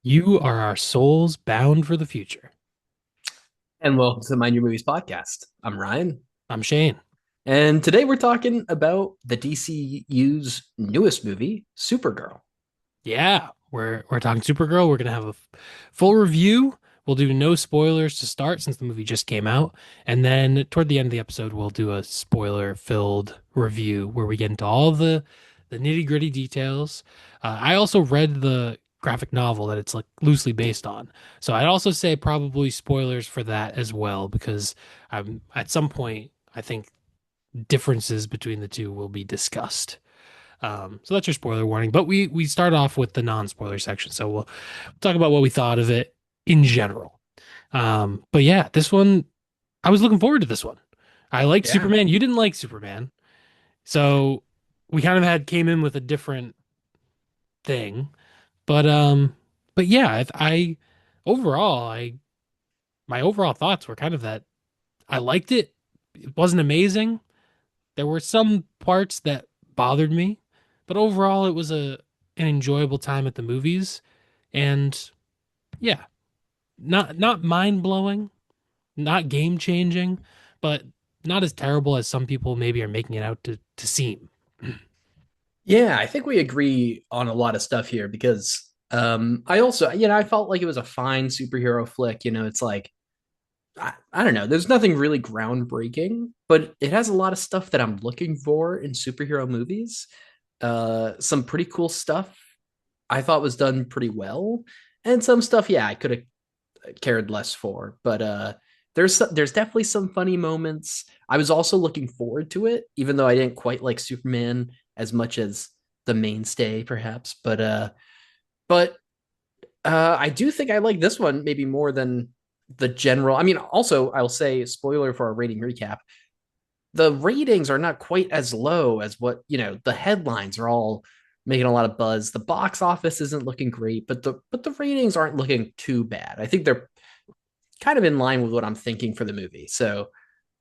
You are our souls bound for the future. And welcome to the Mind Your Movies podcast. I'm Ryan, I'm Shane. and today we're talking about the DCU's newest movie, Supergirl. Yeah, we're talking Supergirl. We're gonna have a full review. We'll do no spoilers to start since the movie just came out, and then toward the end of the episode, we'll do a spoiler-filled review where we get into all the nitty-gritty details. I also read the graphic novel that it's like loosely based on, so I'd also say probably spoilers for that as well because at some point I think differences between the two will be discussed. So that's your spoiler warning. But we start off with the non-spoiler section, so we'll talk about what we thought of it in general. But yeah, this one I was looking forward to this one. I liked Yeah. Superman. You didn't like Superman, so we kind of had came in with a different thing. But but yeah, I overall I my overall thoughts were kind of that I liked it. It wasn't amazing. There were some parts that bothered me, but overall it was a an enjoyable time at the movies. And yeah, not mind-blowing, not game-changing, but not as terrible as some people maybe are making it out to seem. Yeah, I think we agree on a lot of stuff here because I also, I felt like it was a fine superhero flick. It's like, I don't know, there's nothing really groundbreaking, but it has a lot of stuff that I'm looking for in superhero movies. Some pretty cool stuff I thought was done pretty well. And some stuff, yeah, I could have cared less for. But there's definitely some funny moments. I was also looking forward to it, even though I didn't quite like Superman as much as the mainstay, perhaps. But I do think I like this one maybe more than the general. I mean, also I'll say spoiler for our rating recap. The ratings are not quite as low as what the headlines are all making a lot of buzz. The box office isn't looking great, but the ratings aren't looking too bad. I think they're kind of in line with what I'm thinking for the movie. So,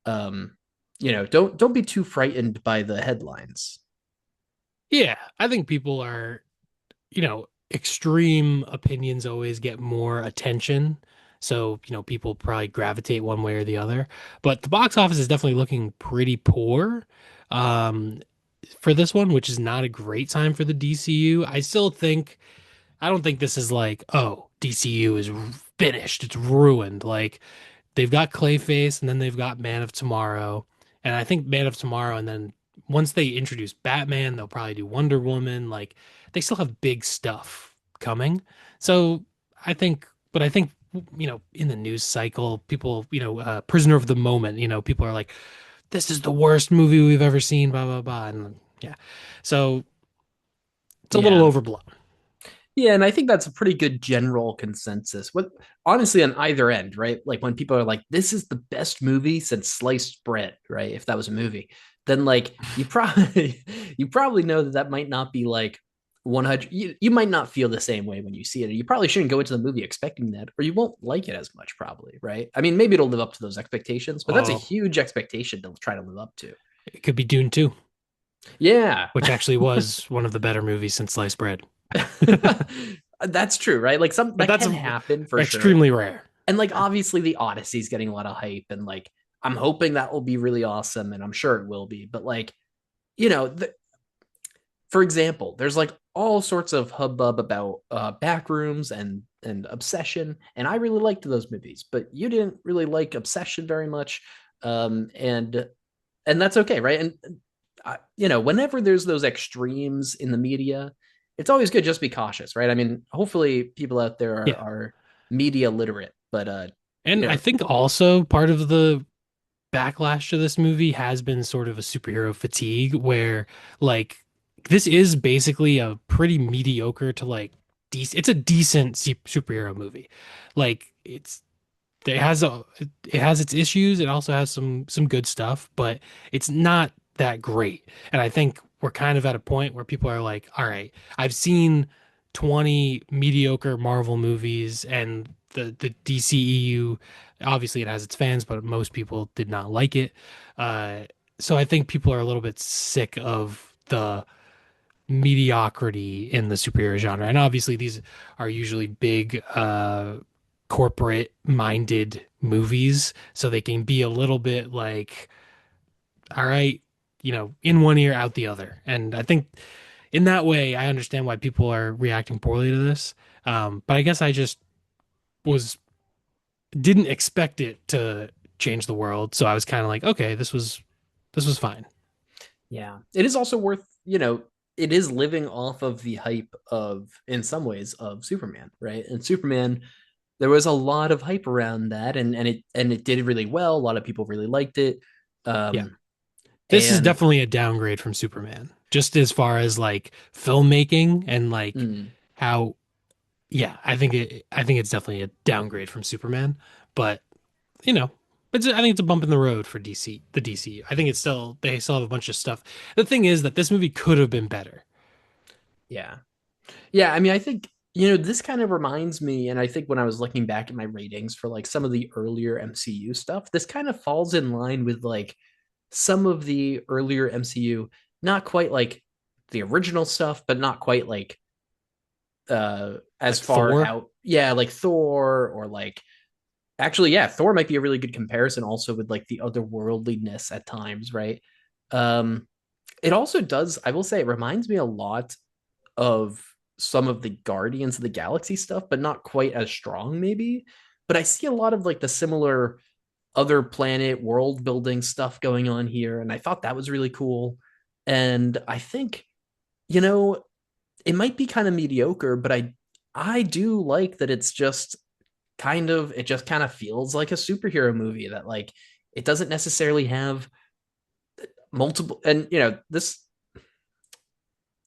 um, don't be too frightened by the headlines. Yeah, I think people are, extreme opinions always get more attention. So, people probably gravitate one way or the other. But the box office is definitely looking pretty poor. Um, for this one, which is not a great time for the DCU. I don't think this is like, oh, DCU is finished, it's ruined. Like they've got Clayface and then they've got Man of Tomorrow. And I think Man of Tomorrow and then once they introduce Batman, they'll probably do Wonder Woman. Like they still have big stuff coming. So I think in the news cycle, people, prisoner of the moment, people are like, this is the worst movie we've ever seen, blah, blah, blah. And yeah. So it's a little Yeah. overblown. Yeah, and I think that's a pretty good general consensus. What honestly on either end, right? Like when people are like, "This is the best movie since sliced bread," right? If that was a movie, then like you probably you probably know that that might not be like 100. You might not feel the same way when you see it. You probably shouldn't go into the movie expecting that, or you won't like it as much, probably, right? I mean, maybe it'll live up to those expectations, but that's a Oh, huge expectation to try to live up to. it could be Dune 2, Yeah. which actually was one of the better movies since sliced bread. That's true, right? Like some But that that's can happen for sure. extremely rare. And like obviously the Odyssey's getting a lot of hype and like I'm hoping that will be really awesome and I'm sure it will be. But like, you know, the, for example, there's like all sorts of hubbub about backrooms and Obsession, and I really liked those movies, but you didn't really like Obsession very much, um, and and that's okay, right? And whenever there's those extremes in the media, it's always good just be cautious, right? I mean, hopefully people out there Yeah. are media literate, but And you I know, think also part of the backlash to this movie has been sort of a superhero fatigue where like this is basically a pretty mediocre to like it's a decent superhero movie. Like it has its issues. It also has some good stuff, but it's not that great. And I think we're kind of at a point where people are like, all right, I've seen 20 mediocre Marvel movies and the DCEU, obviously it has its fans, but most people did not like it. Uh, so I think people are a little bit sick of mediocrity in the superhero genre. And obviously these are usually big corporate minded movies, so they can be a little bit like, all right, in one ear out the other. And I think in that way I understand why people are reacting poorly to this. But I guess I just was didn't expect it to change the world, so I was kind of like, okay, this was fine. Yeah. It is also worth, it is living off of the hype of, in some ways, of Superman, right? And Superman, there was a lot of hype around that, and it did really well. A lot of people really liked it. Yeah. Um, This is and definitely a downgrade from Superman, just as far as like filmmaking and like mm, how, yeah, I think it's definitely a downgrade from Superman, but you know, I think it's a bump in the road for DC, the DC. I think they still have a bunch of stuff. The thing is that this movie could have been better. yeah. Yeah, I mean, I think, this kind of reminds me, and I think when I was looking back at my ratings for like some of the earlier MCU stuff, this kind of falls in line with like some of the earlier MCU, not quite like the original stuff, but not quite like as Like far Thor. out. Yeah, like Thor, or like, actually, yeah, Thor might be a really good comparison also with like the otherworldliness at times, right? Um it also does, I will say, it reminds me a lot of some of the Guardians of the Galaxy stuff, but not quite as strong, maybe. But I see a lot of like the similar other planet world building stuff going on here. And I thought that was really cool. And I think, you know, it might be kind of mediocre, but I do like that it's just it just kind of feels like a superhero movie that like it doesn't necessarily have multiple, and this,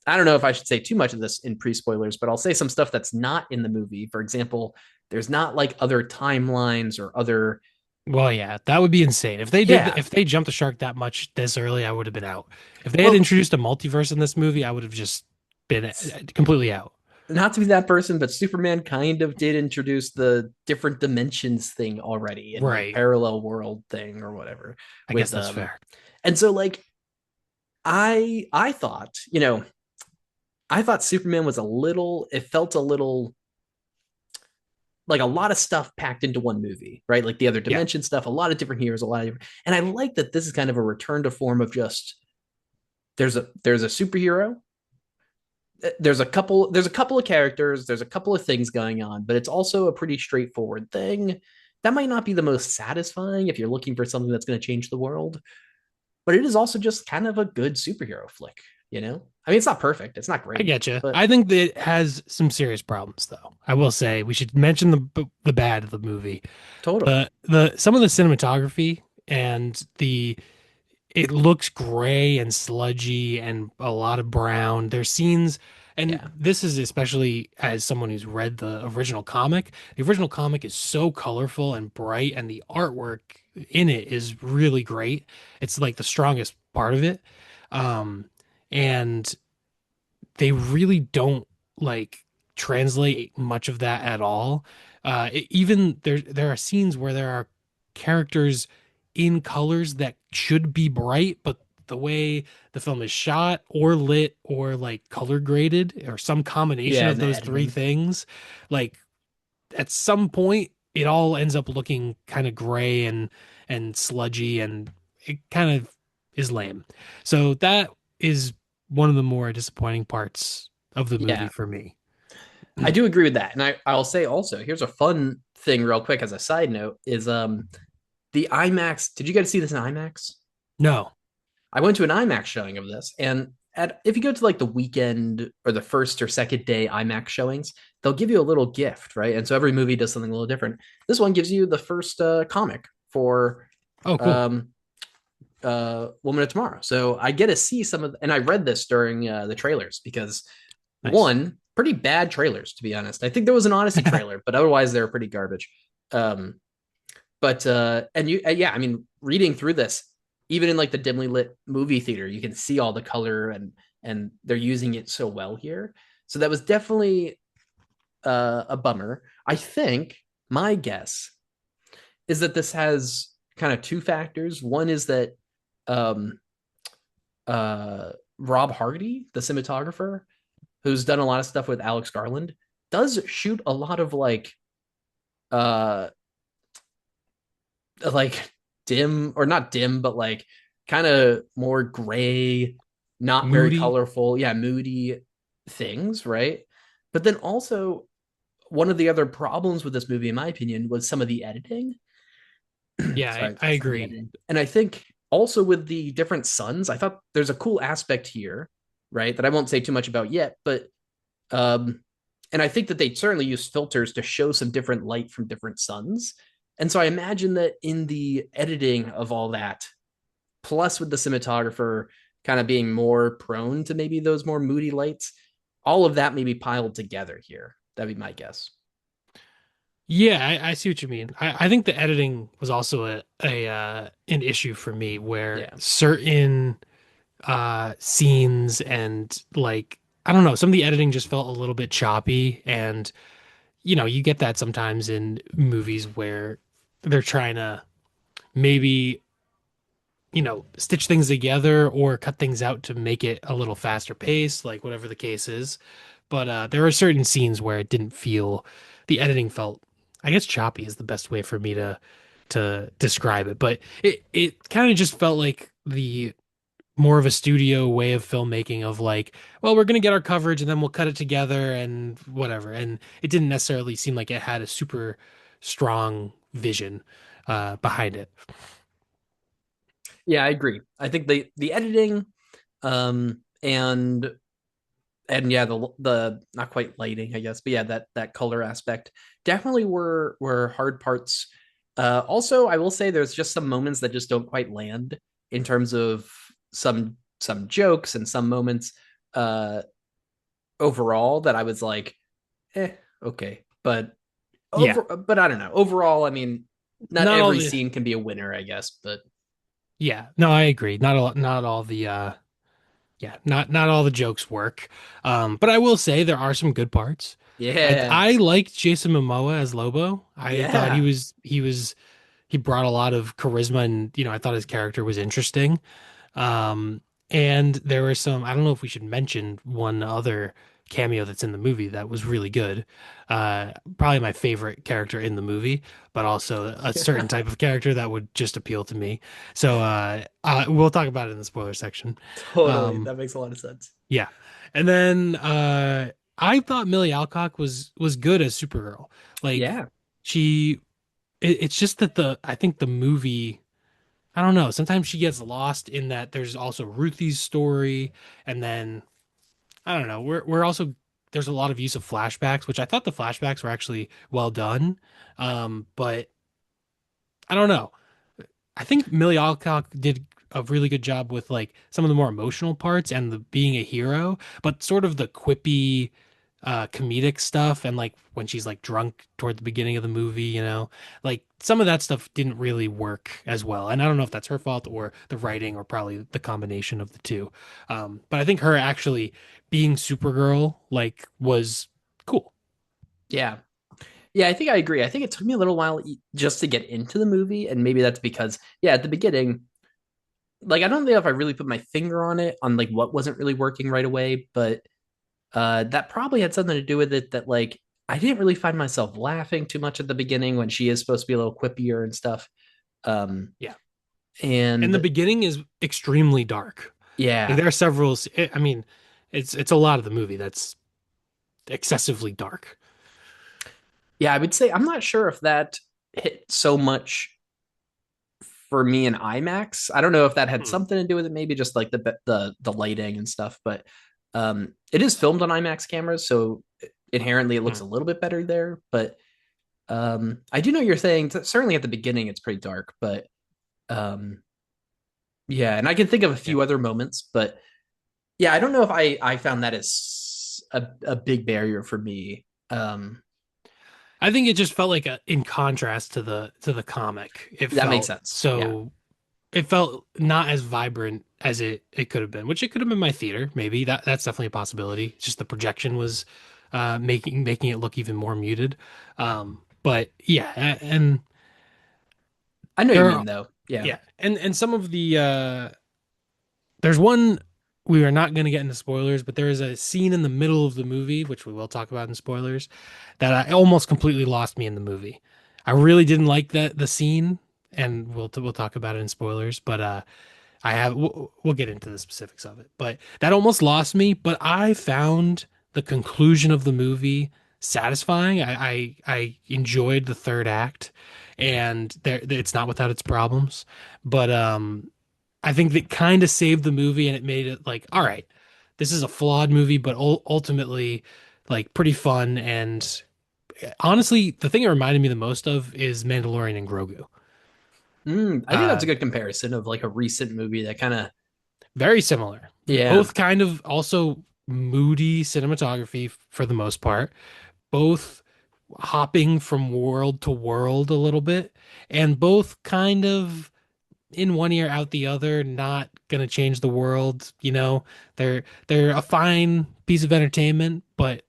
I don't know if I should say too much of this in pre spoilers, but I'll say some stuff that's not in the movie. For example, there's not like other timelines or other. Well, yeah, that would be insane. Yeah. If they jumped the shark that much this early, I would have been out. If they had Well, introduced a multiverse in this movie, I would have just been completely out. not to be that person, but Superman kind of did introduce the different dimensions thing already, and like Right. parallel world thing or whatever I guess with that's fair. and so like I thought, I thought Superman was a little, it felt a little like a lot of stuff packed into one movie, right? Like the other Yeah. dimension stuff, a lot of different heroes, a lot of different, and I like that this is kind of a return to form of just there's a superhero, there's a couple of characters, there's a couple of things going on, but it's also a pretty straightforward thing. That might not be the most satisfying if you're looking for something that's going to change the world, but it is also just kind of a good superhero flick. I mean, it's not perfect, it's not I great, get you. but I think that it has some serious problems, though. I will say we should mention the bad of the movie. totally. The some of the cinematography and the it looks gray and sludgy and a lot of brown. There's scenes, and Yeah. this is especially as someone who's read the original comic. The original comic is so colorful and bright, and the artwork in it is really great. It's like the strongest part of it. Um, and they really don't like translate much of that at all. Even there are scenes where there are characters in colors that should be bright, but the way the film is shot or lit or like color graded or some combination Yeah, of and the those three editing. things, like at some point it all ends up looking kind of gray and sludgy, and it kind of is lame. So that is one of the more disappointing parts of the movie Yeah, for me. I do agree with that. And I'll say also, here's a fun thing real quick as a side note is the IMAX. Did you guys see this in IMAX? No. I went to an IMAX showing of this, and if you go to like the weekend or the first or second day IMAX showings, they'll give you a little gift, right? And so every movie does something a little different. This one gives you the first comic for Oh, cool. um, Woman of Tomorrow. So I get to see some of, and I read this during the trailers because Nice. one, pretty bad trailers to be honest. I think there was an Odyssey trailer, but otherwise they were pretty garbage. Um, but and you, yeah, I mean, reading through this, even in like the dimly lit movie theater, you can see all the color, and they're using it so well here. So that was definitely a bummer. I think my guess is that this has kind of two factors. One is that um, uh, Rob Hardy, the cinematographer, who's done a lot of stuff with Alex Garland, does shoot a lot of uh like dim or not dim, but like kind of more gray, not very Moody. colorful, yeah, moody things, right? But then also one of the other problems with this movie, in my opinion, was some of the editing. Yeah, Sorry, I some of the agree. editing. And I think also with the different suns, I thought there's a cool aspect here, right? That I won't say too much about yet, but um, and I think that they certainly use filters to show some different light from different suns. And so I imagine that in the editing of all that, plus with the cinematographer kind of being more prone to maybe those more moody lights, all of that may be piled together here. That'd be my guess. Yeah, I see what you mean. I think the editing was also a an issue for me where Yeah. certain scenes and like I don't know, some of the editing just felt a little bit choppy and you get that sometimes in movies where they're trying to maybe stitch things together or cut things out to make it a little faster pace, like whatever the case is. But there are certain scenes where it didn't feel, the editing felt, I guess choppy is the best way for me to describe it. But it kind of just felt like the more of a studio way of filmmaking of like, well, we're gonna get our coverage and then we'll cut it together and whatever. And it didn't necessarily seem like it had a super strong vision behind it. Yeah, I agree. I think the editing um and yeah, the not quite lighting, I guess, but yeah, that color aspect definitely were hard parts. Also, I will say there's just some moments that just don't quite land in terms of some jokes and some moments uh overall that I was like, okay. Yeah, But I don't know. Overall, I mean, not not all every the scene can be a winner, I guess, but yeah, no, I agree. Not all the yeah, not all the jokes work. But I will say there are some good parts. yeah. I liked Jason Momoa as Lobo. I thought Yeah. he brought a lot of charisma and I thought his character was interesting. Um, and there were some, I don't know if we should mention one other cameo that's in the movie that was really good. Probably my favorite character in the movie, but also a certain type of character that would just appeal to me. So we'll talk about it in the spoiler section. Totally. Um, That makes a lot of sense. yeah. And then I thought Millie Alcock was good as Supergirl. Like Yeah. she it's just that the I think the movie I don't know. Sometimes she gets lost in that there's also Ruthie's story, and then I don't know. We're also there's a lot of use of flashbacks, which I thought the flashbacks were actually well done. But I don't know. I think Millie Alcock did a really good job with like some of the more emotional parts and the being a hero, but sort of the quippy, comedic stuff and like when she's like drunk toward the beginning of the movie, like some of that stuff didn't really work as well. And I don't know if that's her fault or the writing or probably the combination of the two. But I think her actually being Supergirl like was cool. Yeah. Yeah, I think I agree. I think it took me a little while just to get into the movie, and maybe that's because, yeah, at the beginning, like I don't know if I really put my finger on it on like what wasn't really working right away, but that probably had something to do with it that like I didn't really find myself laughing too much at the beginning when she is supposed to be a little quippier and stuff. Um, Yeah. And the and beginning is extremely dark. Like yeah, there are several. I mean, it's a lot of the movie that's excessively dark. yeah, I would say I'm not sure if that hit so much for me in IMAX. I don't know if that had Hmm. something to do with it, maybe just like the lighting and stuff, but it is filmed on IMAX cameras, so inherently it looks Hmm. a little bit better there. But I do know you're saying certainly at the beginning it's pretty dark, but um, yeah, and I can think of a Yeah. few other moments, but yeah, I don't know if I found that as a big barrier for me. I think it just felt like in contrast to the comic. It That makes felt sense. Yeah. so. It felt not as vibrant as it could have been, which it could have been my theater. Maybe that's definitely a possibility. It's just the projection was making it look even more muted. But yeah, and I know you there mean are though. Yeah. yeah, and some of the there's one. we are not going to get into spoilers, but there is a scene in the middle of the movie, which we will talk about in spoilers, that I almost completely lost me in the movie. I really didn't like the scene, and we'll talk about it in spoilers. But we'll get into the specifics of it. But that almost lost me. But I found the conclusion of the movie satisfying. I enjoyed the third act, and it's not without its problems. But I think that kind of saved the movie and it made it like, all right, this is a flawed movie, but ultimately like pretty fun. And honestly, the thing it reminded me the most of is Mandalorian and Grogu. I think that's a Uh, good comparison of like a recent movie that kind of, Very similar. yeah. Both kind of also moody cinematography for the most part, both hopping from world to world a little bit, and both kind of in one ear out the other, not gonna change the world. They're a fine piece of entertainment, but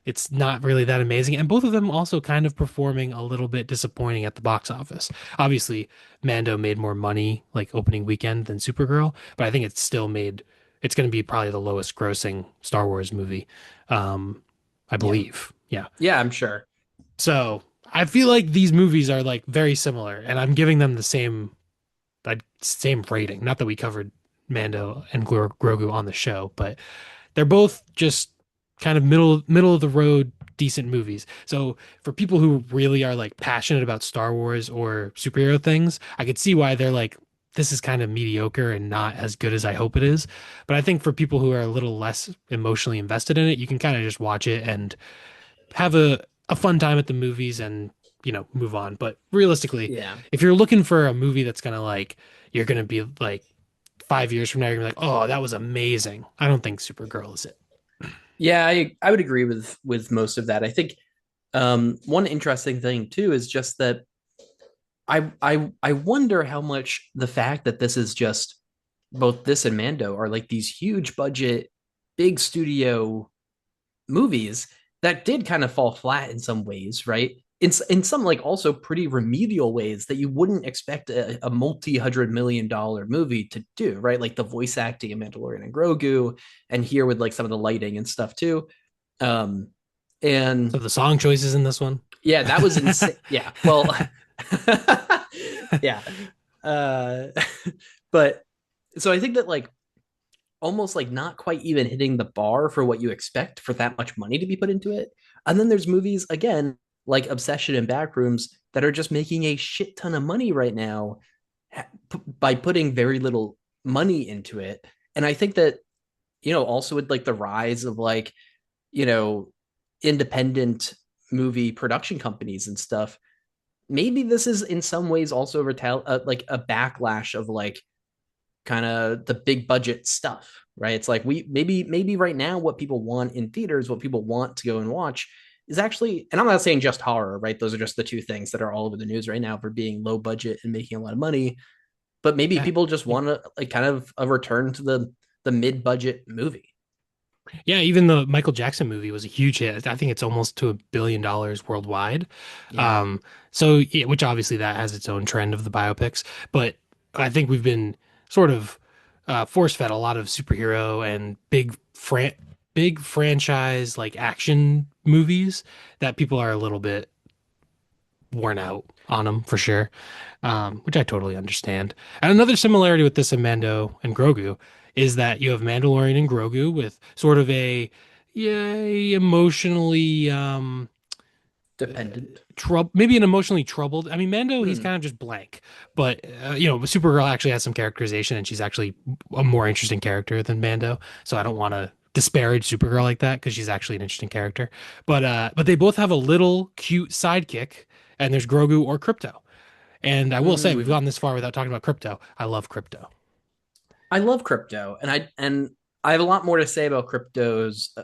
it's not really that amazing. And both of them also kind of performing a little bit disappointing at the box office. Obviously, Mando made more money like opening weekend than Supergirl, but I think it's going to be probably the lowest grossing Star Wars movie. Um, I Yeah. believe. Yeah. Yeah, I'm sure. So I feel like these movies are like very similar, and I'm giving them the same rating. Not that we covered Mando and Grogu on the show, but they're both just kind of middle of the road decent movies. So for people who really are like passionate about Star Wars or superhero things, I could see why they're like this is kind of mediocre and not as good as I hope it is. But I think for people who are a little less emotionally invested in it, you can kind of just watch it and have a fun time at the movies and move on. But realistically, Yeah. if you're looking for a movie that's gonna like you're gonna be like 5 years from now, you're gonna be like, oh, that was amazing. I don't think Supergirl is it. Yeah, I would agree with most of that. I think one interesting thing too is just that I wonder how much the fact that this is just both this and Mando are like these huge budget, big studio movies that did kind of fall flat in some ways, right? In some like also pretty remedial ways that you wouldn't expect a multi-$100 million movie to do, right? Like the voice acting in Mandalorian and Grogu, and here with like some of the lighting and stuff too. Um, and So the song choices in this one. yeah, that was insane. Yeah, well, yeah, uh, but so I think that like almost like not quite even hitting the bar for what you expect for that much money to be put into it. And then there's movies again like Obsession and Backrooms that are just making a shit ton of money right now by putting very little money into it. And I think that also with like the rise of like you know independent movie production companies and stuff, maybe this is in some ways also like a backlash of like kind of the big budget stuff, right? It's like we maybe right now what people want in theaters, what people want to go and watch is actually, and I'm not saying just horror, right? Those are just the two things that are all over the news right now for being low budget and making a lot of money. But maybe Yeah. people just want to like kind of a return to the mid budget movie. Yeah, even the Michael Jackson movie was a huge hit. I think it's almost to $1 billion worldwide. Yeah. Um, so yeah, which obviously that has its own trend of the biopics, but I think we've been sort of force fed a lot of superhero and big franchise like action movies that people are a little bit worn out on them for sure, which I totally understand. And another similarity with this and Mando and Grogu is that you have Mandalorian and Grogu with sort of a yeah emotionally Dependent. maybe an emotionally troubled. I mean, Mando, he's Hmm. kind of just blank, but Supergirl actually has some characterization, and she's actually a more interesting character than Mando. So I don't want to disparage Supergirl like that because she's actually an interesting character. But they both have a little cute sidekick, and there's Grogu or Crypto. And I will say we've Mm. gone this far without talking about Crypto. I love Crypto. I love crypto, and I have a lot more to say about crypto's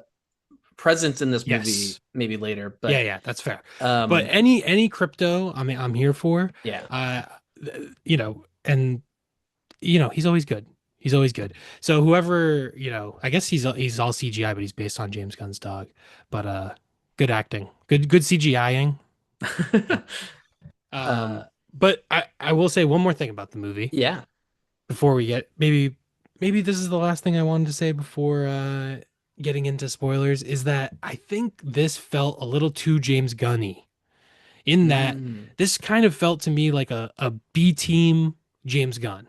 presence in this movie Yes. maybe later, Yeah, but yeah, that's fair. But um any crypto, I mean, I'm here for. yeah. Uh, and he's always good. He's always good. So whoever, I guess he's all CGI, but he's based on James Gunn's dog. But good acting, good CGIing. Yeah. uh But I will say one more thing about the movie yeah. before we get maybe. maybe this is the last thing I wanted to say before getting into spoilers is that I think this felt a little too James Gunny in that Mm. this kind of felt to me like a B team James Gunn.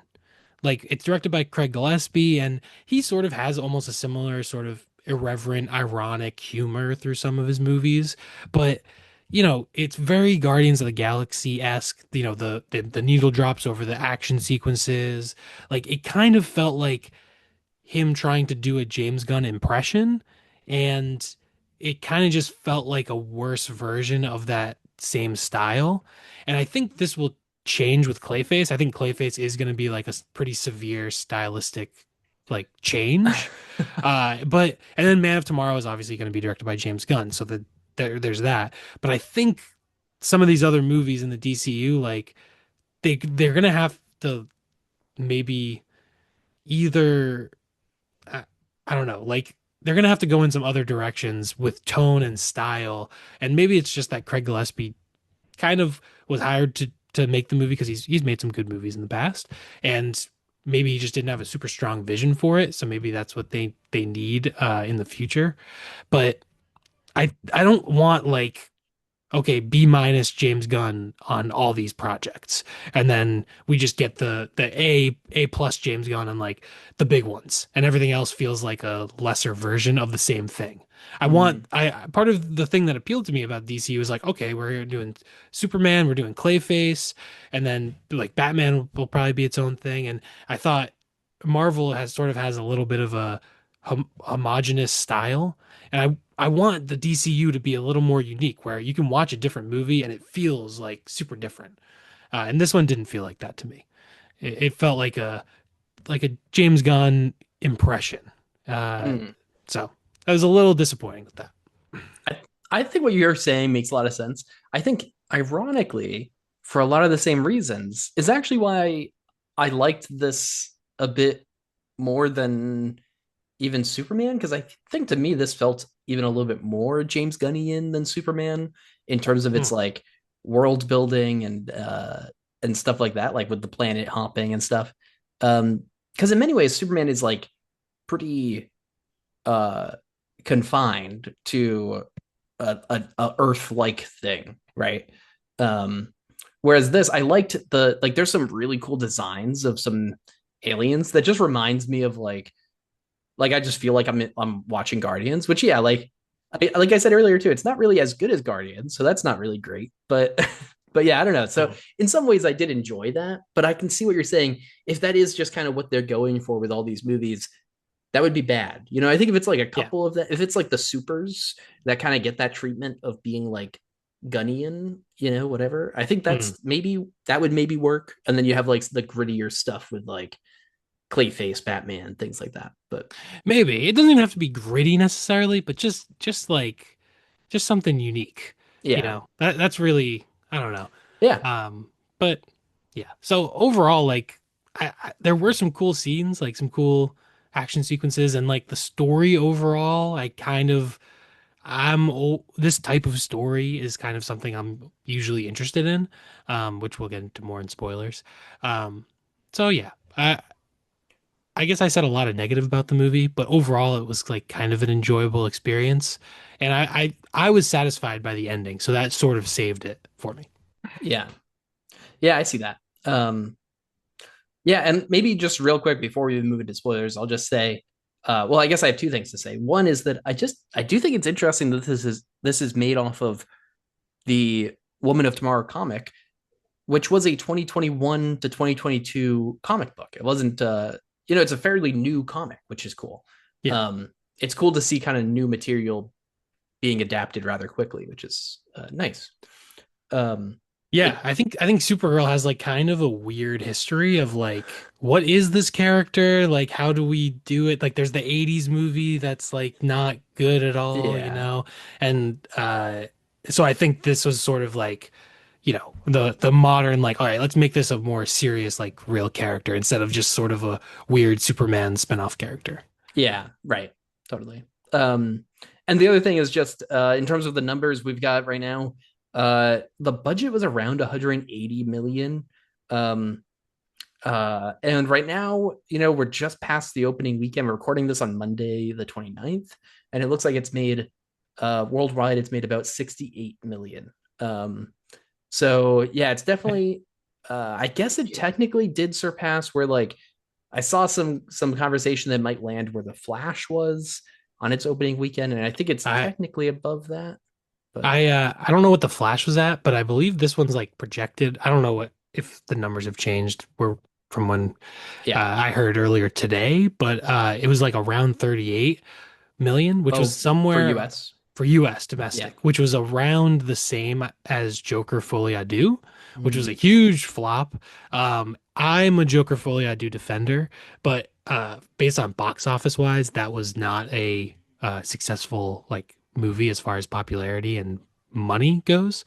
Like it's directed by Craig Gillespie, and he sort of has almost a similar sort of irreverent, ironic humor through some of his movies. But it's very Guardians of the Galaxy-esque. The needle drops over the action sequences. Like it kind of felt like him trying to do a James Gunn impression, and it kind of just felt like a worse version of that same style. And I think this will change with Clayface. I think Clayface is going to be like a pretty severe stylistic like change. But and then Man of Tomorrow is obviously going to be directed by James Gunn, so there's that. But I think some of these other movies in the DCU, like they're going to have to maybe either I, I don't know, like they're gonna have to go in some other directions with tone and style, and maybe it's just that Craig Gillespie kind of was hired to make the movie because he's made some good movies in the past, and maybe he just didn't have a super strong vision for it, so maybe that's what they need in the future. But I don't want like okay, B minus James Gunn on all these projects. And then we just get the A plus James Gunn on like the big ones. And everything else feels like a lesser version of the same thing. Mm. I part of the thing that appealed to me about DC was like, okay, we're doing Superman, we're doing Clayface, and then like Batman will probably be its own thing. And I thought Marvel has a little bit of a homogenous style. And I want the DCU to be a little more unique, where you can watch a different movie and it feels like super different. And this one didn't feel like that to me. It felt like a James Gunn impression. Uh, Mm. so I was a little disappointing with that. I, I think what you're saying makes a lot of sense. I think, ironically, for a lot of the same reasons, is actually why I liked this a bit more than even Superman, because I think to me this felt even a little bit more James Gunnian than Superman in terms of its Hmm. like world building and stuff like that, like with the planet hopping and stuff. Because in many ways, Superman is like pretty uh confined to a Earth like thing, right? Um, whereas this, I liked the like. There's some really cool designs of some aliens that just reminds me of like I just feel like I'm watching Guardians, which yeah, like I said earlier too, it's not really as good as Guardians, so that's not really great. But but yeah, I don't know. So Hmm. in some ways, I did enjoy that, but I can see what you're saying. If that is just kind of what they're going for with all these movies, that would be bad. You know, I think if it's like a Yeah. couple of that, if it's like the supers that kind of get that treatment of being like Gunnian, you know, whatever, I think Hmm. that's maybe that would maybe work. And then you have like the grittier stuff with like Clayface, Batman, things like that. But Maybe it doesn't even have to be gritty necessarily, but just something unique. yeah, That's really I don't know. yeah, But yeah. So overall, like there were some cool scenes, like some cool action sequences, and like the story overall, this type of story is kind of something I'm usually interested in, which we'll get into more in spoilers. Um, so yeah, I guess I said a lot of negative about the movie, but overall it was like kind of an enjoyable experience, and I was satisfied by the ending, so that sort of saved it for me. yeah, yeah. I see that. Yeah, and maybe just real quick before we move into spoilers, I'll just say, well, I guess I have two things to say. One is that I do think it's interesting that this is made off of the Woman of Tomorrow comic, which was a 2021 to 2022 comic book. It wasn't, it's a fairly new comic, which is cool. Yeah. It's cool to see kind of new material being adapted rather quickly, which is nice. Um, Yeah, it, I think Supergirl has like kind of a weird history of like what is this character? Like how do we do it? Like there's the 80s movie that's like not good at all, you yeah, know? And so I think this was sort of like, the modern like all right, let's make this a more serious like real character instead of just sort of a weird Superman spinoff character. yeah, right, totally. And the other thing is just in terms of the numbers we've got right now, the budget was around 180 million. Um, And right now, we're just past the opening weekend. We're recording this on Monday, the 29th, and it looks like it's made worldwide, it's made about 68 million. So yeah, it's definitely I guess it technically did surpass where like I saw some conversation that might land where the Flash was on its opening weekend, and I think it's I technically above that. But I don't know what the Flash was at, but I believe this one's like projected. I don't know what if the numbers have changed. We're from when yeah. I heard earlier today, but it was like around 38 million, which was Oh, for somewhere US. for US Yeah. domestic, which was around the same as Joker Folie à Deux, which was a Mm. huge flop. I'm a Joker Folie à Deux defender, but based on box office wise, that was not a successful like movie as far as popularity and money goes.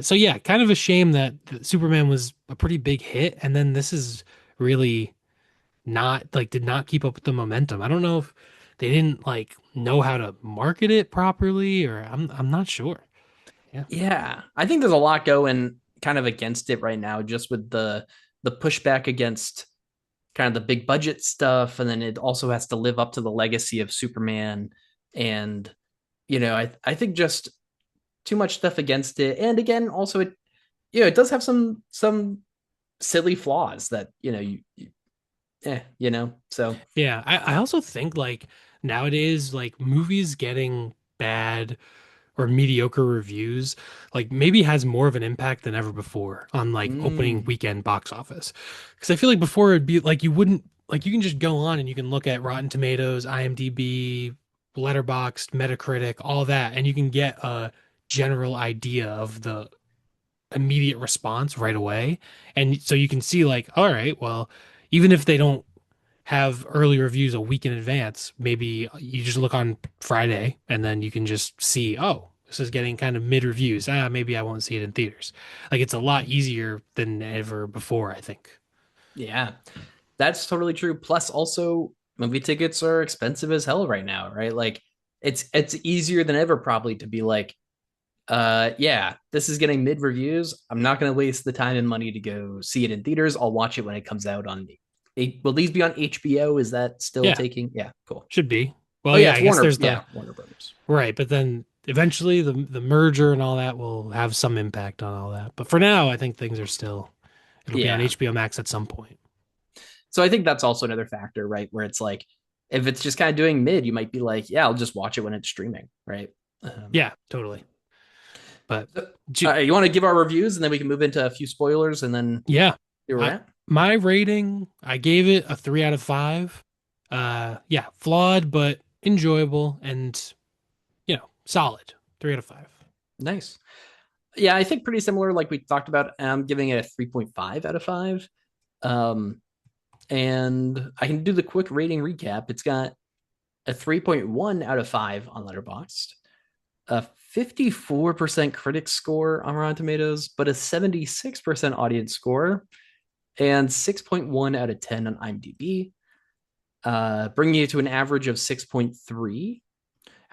So yeah, kind of a shame that Superman was a pretty big hit, and then this is really not like did not keep up with the momentum. I don't know if they didn't like know how to market it properly or I'm not sure. Yeah. Yeah, I think there's a lot going kind of against it right now, just with the pushback against kind of the big budget stuff, and then it also has to live up to the legacy of Superman, and I think just too much stuff against it, and again, also it does have some silly flaws that so Yeah, I also think like nowadays like movies getting bad or mediocre reviews like maybe has more of an impact than ever before on like opening mm, weekend box office. Because I feel like before it'd be like you wouldn't like you can just go on and you can look at Rotten Tomatoes, IMDb, Letterboxd, Metacritic, all that, and you can get a general idea of the immediate response right away. And so you can see like, all right, well, even if they don't have early reviews a week in advance, maybe you just look on Friday and then you can just see, oh, this is getting kind of mid reviews. Maybe I won't see it in theaters. Like it's a lot easier than ever before, I think. yeah, that's totally true. Plus, also movie tickets are expensive as hell right now, right? Like it's easier than ever probably to be like, yeah, this is getting mid reviews. I'm not going to waste the time and money to go see it in theaters. I'll watch it when it comes out on. Will these be on HBO? Is that still Yeah, taking? Yeah, cool. should be. Oh Well, yeah, yeah, it's I guess Warner. there's the Yeah, Warner Brothers. right, but then eventually the merger and all that will have some impact on all that. But for now, I think things are still it'll be on Yeah. HBO Max at some point. So I think that's also another factor, right? Where it's like, if it's just kind of doing mid, you might be like, yeah, I'll just watch it when it's streaming, right? Yeah, totally. But So, j- you want to give our reviews and then we can move into a few spoilers and then yeah, see where we're I at? my rating, I gave it a 3 out of 5. Yeah, flawed but enjoyable and solid. 3 out of 5. Nice. Yeah, I think pretty similar, like we talked about. I'm giving it a 3.5 out of 5. Um, and I can do the quick rating recap. It's got a 3.1 out of 5 on Letterboxd, a 54% critic score on Rotten Tomatoes, but a 76% audience score, and 6.1 out of 10 on IMDb, bringing you to an average of 6.3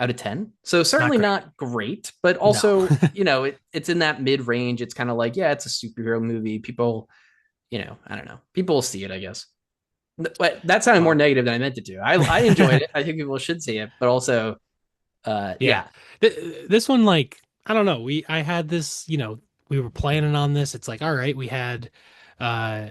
out of 10. So Not certainly great. not great, but No. also, it's in that mid range. It's kind of like, yeah, it's a superhero movie. People, I don't know. People will see it, I guess. But that sounded more Well, negative than I meant it to. I enjoyed it. I think people should see it, but also, yeah. yeah, This one, like, I don't know. I had this, we were planning on this. It's like, all right, we had, uh,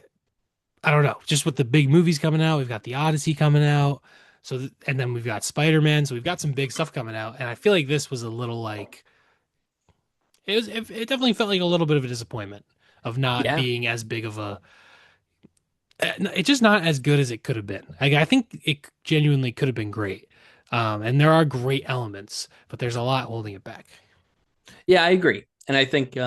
I don't know, just with the big movies coming out, we've got the Odyssey coming out. And then we've got Spider-Man. So we've got some big stuff coming out. And I feel like this was a little like, it definitely felt like a little bit of a disappointment of not yeah. being as big of a, it's just not as good as it could have been. I think it genuinely could have been great. And there are great elements, but there's a lot holding it back. Yeah, I agree. And I think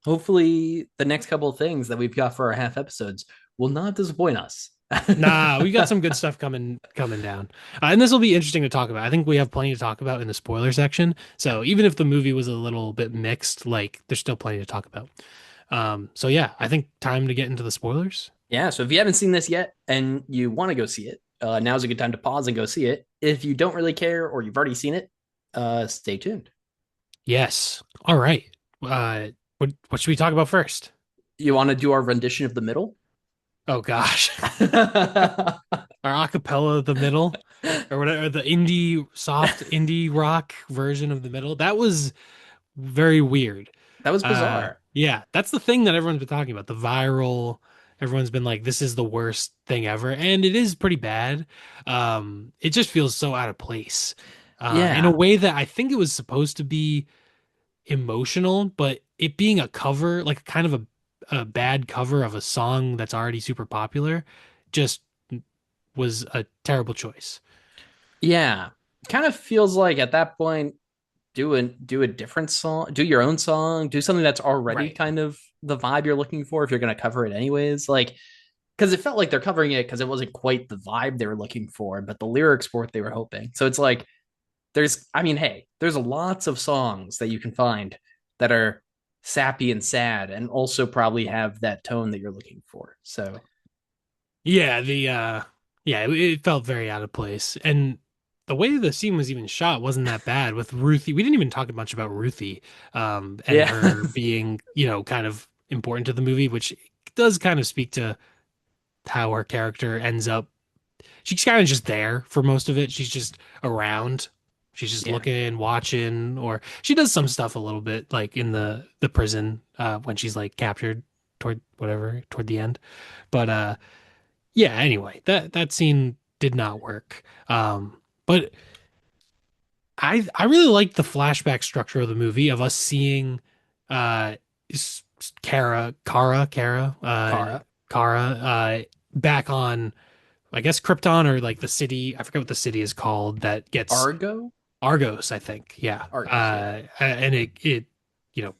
hopefully the next couple of things that we've got for our half episodes will not disappoint us. Nah, we got some good stuff coming down, and this will be interesting to talk about. I think we have plenty to talk about in the spoiler section. So even if the movie was a little bit mixed, like there's still plenty to talk about. So yeah, I think time to get into the spoilers. Yeah, so if you haven't seen this yet and you want to go see it, now's a good time to pause and go see it. If you don't really care or you've already seen it, stay tuned. Yes. All right. What should we talk about first? You want to do our rendition of the middle? Oh gosh. Our acapella of the middle or whatever, the soft indie rock version of the middle. That was very weird. That was bizarre. Yeah, that's the thing that everyone's been talking about. The viral, everyone's been like, this is the worst thing ever. And it is pretty bad. It just feels so out of place. In a Yeah. way that I think it was supposed to be emotional, but it being a cover, like kind of a bad cover of a song that's already super popular, just was a terrible choice. Yeah. Kind of feels like at that point, do a different song, do your own song, do something that's already Right. kind of the vibe you're looking for if you're going to cover it anyways. Like, because it felt like they're covering it because it wasn't quite the vibe they were looking for, but the lyrics were what they were hoping. So it's like I mean, hey, there's lots of songs that you can find that are sappy and sad and also probably have that tone that you're looking for. So Yeah, it felt very out of place. And the way the scene was even shot wasn't that bad with Ruthie. We didn't even talk much about Ruthie, and yeah, her being, kind of important to the movie, which does kind of speak to how her character ends up. She's kind of just there for most of it. She's just around. She's just yeah, looking, watching, or she does some stuff a little bit, like in the prison, when she's like captured toward the end. But yeah, anyway, that scene did not work. But I really liked the flashback structure of the movie of us seeing uh Kara, Kara back on, I guess, Krypton, or like the city. I forget what the city is called that gets Argo, Argos, I think. Yeah. Argos, yeah. And it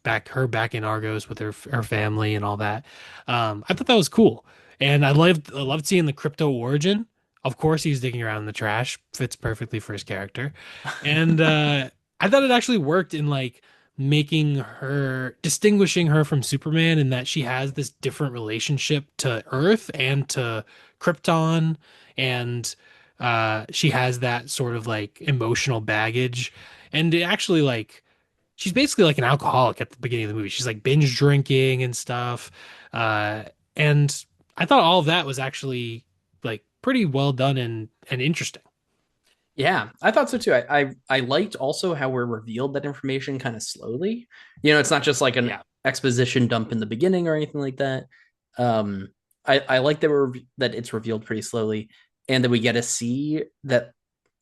back in Argos with her family and all that. I thought that was cool. And I loved seeing the crypto origin. Of course, he's digging around in the trash. Fits perfectly for his character. And I thought it actually worked in like distinguishing her from Superman, in that she has this different relationship to Earth and to Krypton, and she has that sort of like emotional baggage. And it actually, like, she's basically like an alcoholic at the beginning of the movie. She's like binge drinking and stuff. Uh, and I thought all of that was actually like pretty well done and interesting. Yeah, I thought so too. I liked also how we're revealed that information kind of slowly. It's not just like an Yeah. exposition dump in the beginning or anything like that. Um, I like that it's revealed pretty slowly, and that we get to see that.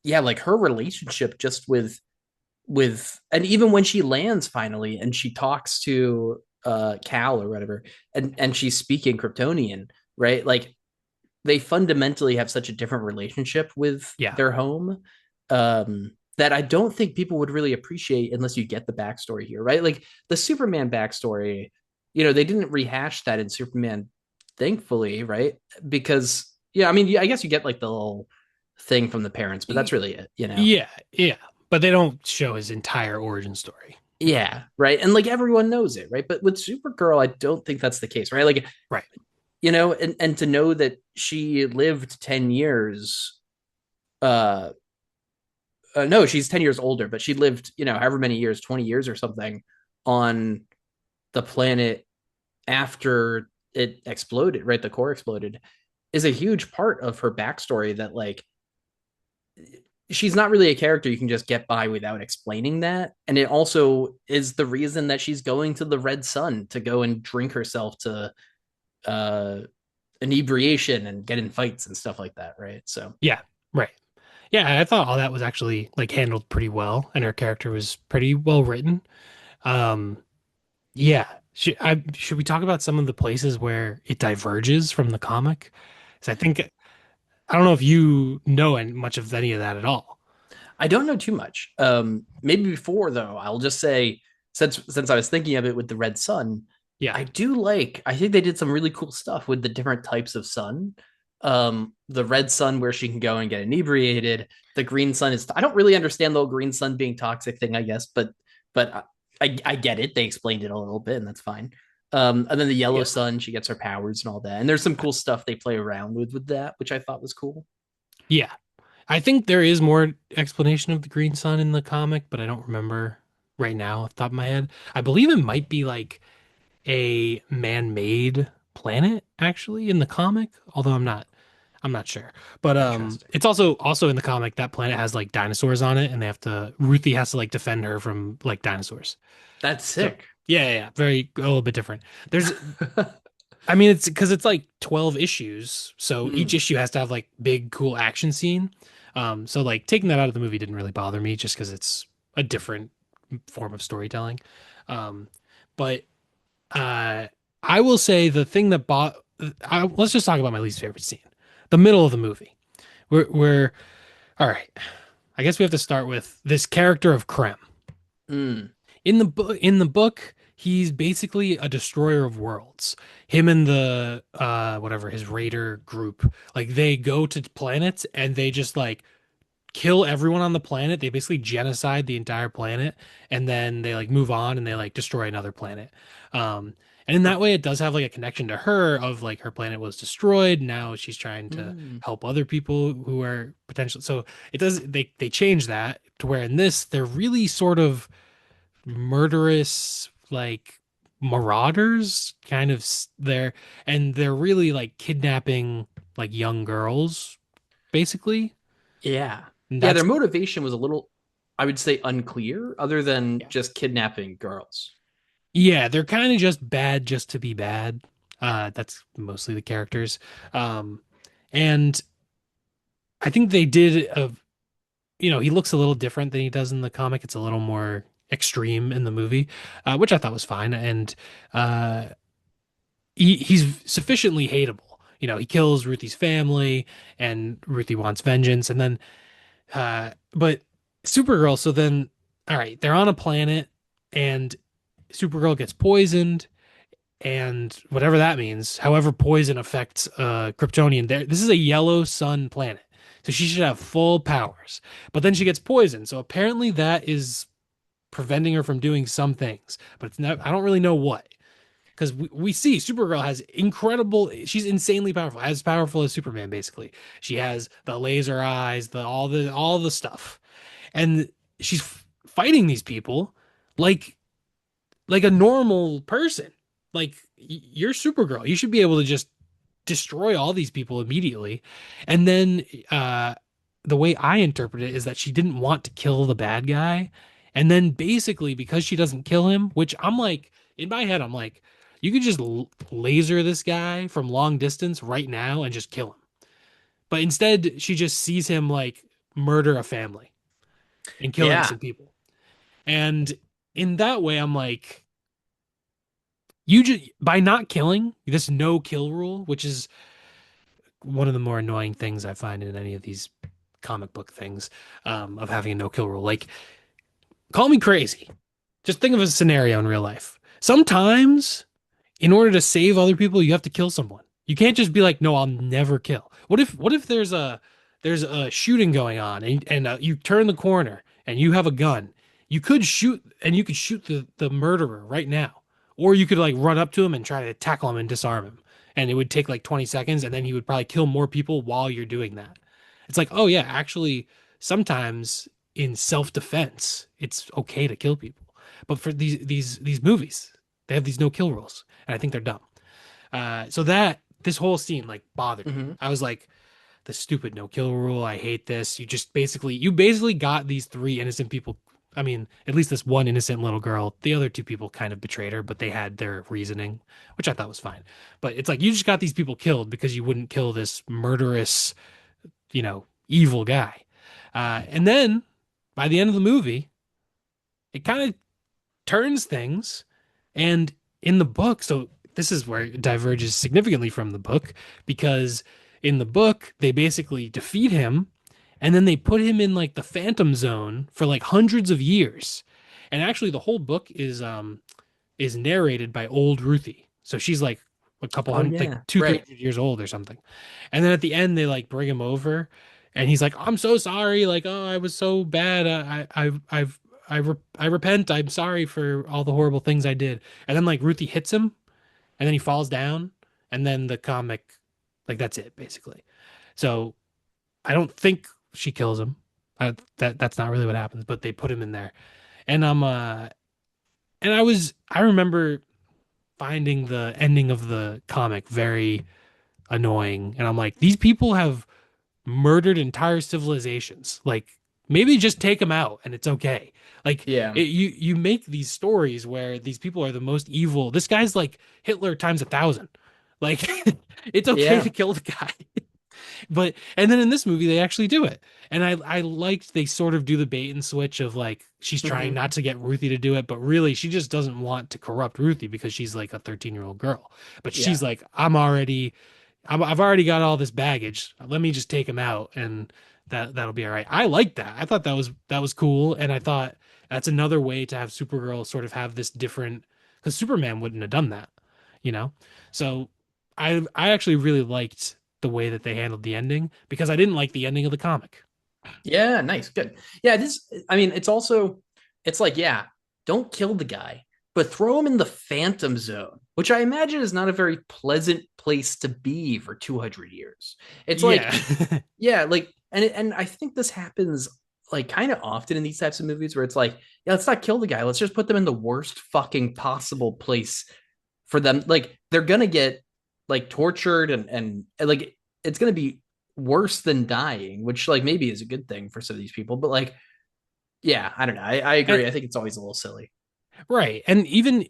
Yeah, like her relationship just and even when she lands finally and she talks to Cal or whatever, and she's speaking Kryptonian, right? Like they fundamentally have such a different relationship with Yeah. their home, that I don't think people would really appreciate unless you get the backstory here, right? Like the Superman backstory, they didn't rehash that in Superman, thankfully, right? Because yeah, I mean, I guess you get like the little thing from the parents, but that's really it. Yeah. Yeah. But they don't show his entire origin story. Yeah, right. And like everyone knows it, right? But with Supergirl, I don't think that's the case, right? Like, Right. and to know that she lived 10 years, uh, no, she's 10 years older, but she lived, however many years, 20 years or something on the planet after it exploded, right? The core exploded, is a huge part of her backstory that, like, she's not really a character you can just get by without explaining that. And it also is the reason that she's going to the Red Sun to go and drink herself to uh, inebriation and get in fights and stuff like that, right? So, Yeah. Right. Yeah, I thought all that was actually like handled pretty well, and her character was pretty well written. Um, yeah. Should we talk about some of the places where it diverges from the comic? Because I don't know if you know much of any of that at all. I don't know too much. Maybe before though, I'll just say, since I was thinking of it with the Red Sun, Yeah. I think they did some really cool stuff with the different types of sun. The red sun where she can go and get inebriated. The green sun is, I don't really understand the whole green sun being toxic thing, I guess, but I get it. They explained it a little bit, and that's fine. And then the yellow Yeah. sun, she gets her powers and all that. And there's some cool stuff they play around with that, which I thought was cool. Yeah. I think there is more explanation of the Green Sun in the comic, but I don't remember right now off the top of my head. I believe it might be like a man-made planet actually in the comic, although I'm not sure. But Interesting. it's also in the comic that planet has like dinosaurs on it, and Ruthie has to like defend her from like dinosaurs. That's So sick. yeah, yeah, yeah, very a little bit different. There's I mean, it's because it's like 12 issues, so each Mm. issue has to have like big, cool action scene. So like taking that out of the movie didn't really bother me just because it's a different form of storytelling. Um, but uh, I will say the thing that let's just talk about my least favorite scene, the middle of the movie. We're all right. I guess we have to start with this character of Krem. Mm. In the book, he's basically a destroyer of worlds. Him and the whatever his raider group, like they go to planets and they just like kill everyone on the planet. They basically genocide the entire planet and then they like move on and they like destroy another planet. Um and in that way it does have like a connection to her of like her planet was destroyed. Now she's trying to Mm. help other people who are potential. So it does they change that to where in this they're really sort of murderous like marauders kind of there, and they're really like kidnapping like young girls basically, Yeah. and Yeah, that's their motivation was a little, I would say, unclear, other than yeah, just kidnapping girls. yeah, they're kind of just bad just to be bad. That's mostly the characters. And I think they did a he looks a little different than he does in the comic. It's a little more extreme in the movie, which I thought was fine. And uh he's sufficiently hateable. He kills Ruthie's family, and Ruthie wants vengeance. And then, but Supergirl. So then, all right, they're on a planet, and Supergirl gets poisoned, and whatever that means. However, poison affects Kryptonian. This is a yellow sun planet, so she should have full powers. But then she gets poisoned. So apparently, that is preventing her from doing some things. But it's not. I don't really know what because we see Supergirl has she's insanely powerful, as powerful as Superman basically. She has the laser eyes, the all the stuff, and she's fighting these people like a normal person. Like you're Supergirl, you should be able to just destroy all these people immediately. And then the way I interpret it is that she didn't want to kill the bad guy. And then basically because she doesn't kill him, which I'm like in my head I'm like you could just laser this guy from long distance right now and just kill him. But instead she just sees him like murder a family and kill Yeah. innocent people. And in that way I'm like you just by not killing this no kill rule, which is one of the more annoying things I find in any of these comic book things, of having a no kill rule. Like, call me crazy. Just think of a scenario in real life. Sometimes, in order to save other people, you have to kill someone. You can't just be like, "No, I'll never kill." What if there's a shooting going on and you turn the corner and you have a gun? You could shoot and you could shoot the murderer right now, or you could like run up to him and try to tackle him and disarm him, and it would take like 20 seconds, and then he would probably kill more people while you're doing that. It's like, oh yeah, actually, sometimes in self-defense, it's okay to kill people, but for these movies, they have these no kill rules, and I think they're dumb. So that this whole scene like bothered me. Hmm. I was like, the stupid no kill rule. I hate this. You basically got these three innocent people. I mean, at least this one innocent little girl. The other two people kind of betrayed her, but they had their reasoning, which I thought was fine. But it's like you just got these people killed because you wouldn't kill this murderous, evil guy. And then by the end of the movie, it kind of turns things. And in the book, so this is where it diverges significantly from the book, because in the book, they basically defeat him and then they put him in like the Phantom Zone for like hundreds of years. And actually the whole book is narrated by old Ruthie. So she's like a couple Oh hundred, like yeah. two, three Right. hundred years old or something. And then at the end, they like bring him over, and he's like, "I'm so sorry. Like, oh, I was so bad. I repent. I'm sorry for all the horrible things I did." And then like Ruthie hits him, and then he falls down, and then the comic, like that's it basically. So I don't think she kills him. That's not really what happens, but they put him in there, and I remember finding the ending of the comic very annoying. And I'm like, these people have murdered entire civilizations. Like, maybe just take them out and it's okay. Like, Yeah. you make these stories where these people are the most evil. This guy's like Hitler times 1,000. Like, it's okay to Yeah. kill the guy. But and then in this movie they actually do it. And I liked they sort of do the bait and switch of like she's trying Hmm. not to get Ruthie to do it, but really she just doesn't want to corrupt Ruthie because she's like a 13-year-old girl. But Yeah. she's like, I've already got all this baggage. Let me just take him out and that'll be all right. I like that. I thought that was cool. And I thought that's another way to have Supergirl sort of have this different because Superman wouldn't have done that, you know? So I actually really liked the way that they handled the ending because I didn't like the ending of the comic. Yeah, nice, good. Yeah, this. I mean, it's also, it's like, yeah, don't kill the guy, but throw him in the Phantom Zone, which I imagine is not a very pleasant place to be for 200 years. It's Yeah. like, yeah, like, and I think this happens like kind of often in these types of movies where it's like, yeah, let's not kill the guy, let's just put them in the worst fucking possible place for them. Like, they're gonna get like tortured and like it's gonna be worse than dying, which like maybe is a good thing for some of these people. But like, yeah, I don't know. I And, agree. I think it's always a little silly. right. And even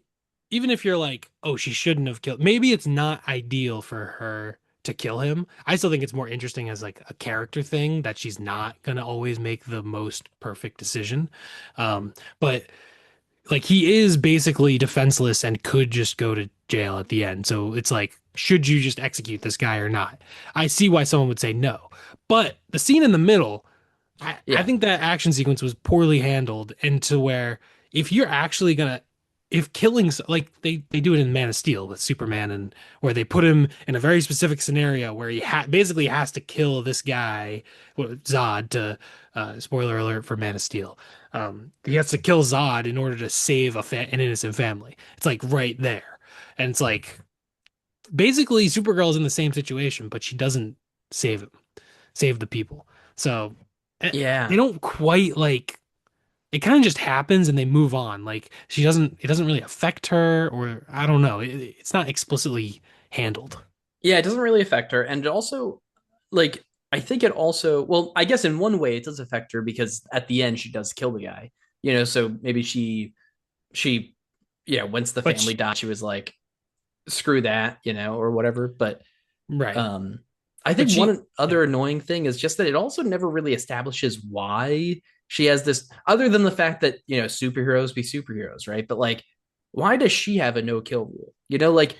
if you're like, oh, she shouldn't have killed, maybe it's not ideal for her to kill him. I still think it's more interesting as like a character thing that she's not gonna always make the most perfect decision. But like he is basically defenseless and could just go to jail at the end. So it's like, should you just execute this guy or not? I see why someone would say no. But the scene in the middle, I Yeah, think that action sequence was poorly handled into where if you're actually gonna if killing like they do it in Man of Steel with Superman and where they put him in a very specific scenario where he basically has to kill this guy Zod to spoiler alert for Man of Steel. He has to kill Zod in order to save an innocent family. It's like right there. And it's like basically Supergirl's in the same situation, but she doesn't save him, save the people. So they yeah. don't quite like it kind of just happens and they move on. Like it doesn't really affect her or I don't know. It's not explicitly handled. Yeah, it doesn't really affect her. And it also, like, I think it also, well, I guess in one way it does affect her because at the end she does kill the guy, you know, so maybe she, yeah, once the But family died, she was like, screw that, you know, or whatever. But right. I But think she one yeah. other annoying thing is just that it also never really establishes why she has this, other than the fact that, you know, superheroes be superheroes, right? But like, why does she have a no kill rule? You know, like,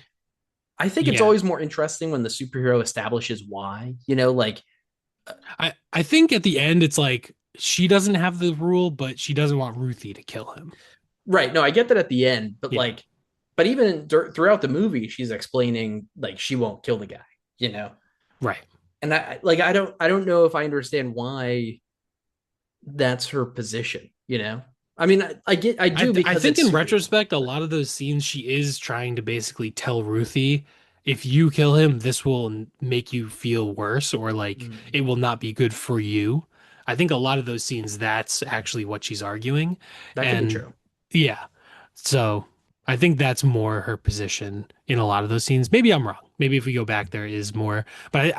I think it's Yeah. always more interesting when the superhero establishes why, you know, like, I think at the end it's like she doesn't have the rule, but she doesn't want Ruthie to kill him. right. No, I get that at the end, but Yeah. like, but even throughout the movie, she's explaining like she won't kill the guy, you know? Right. And I like, I don't know if I understand why that's her position, you know? I mean, I do I because think it's in superhero. retrospect, a lot of those scenes she is trying to basically tell Ruthie, if you kill him, this will make you feel worse or like Mm, it will not be good for you. I think a lot of those scenes, that's actually what she's arguing. that could be And true. yeah, so I think that's more her position in a lot of those scenes. Maybe I'm wrong. Maybe if we go back, there is more. But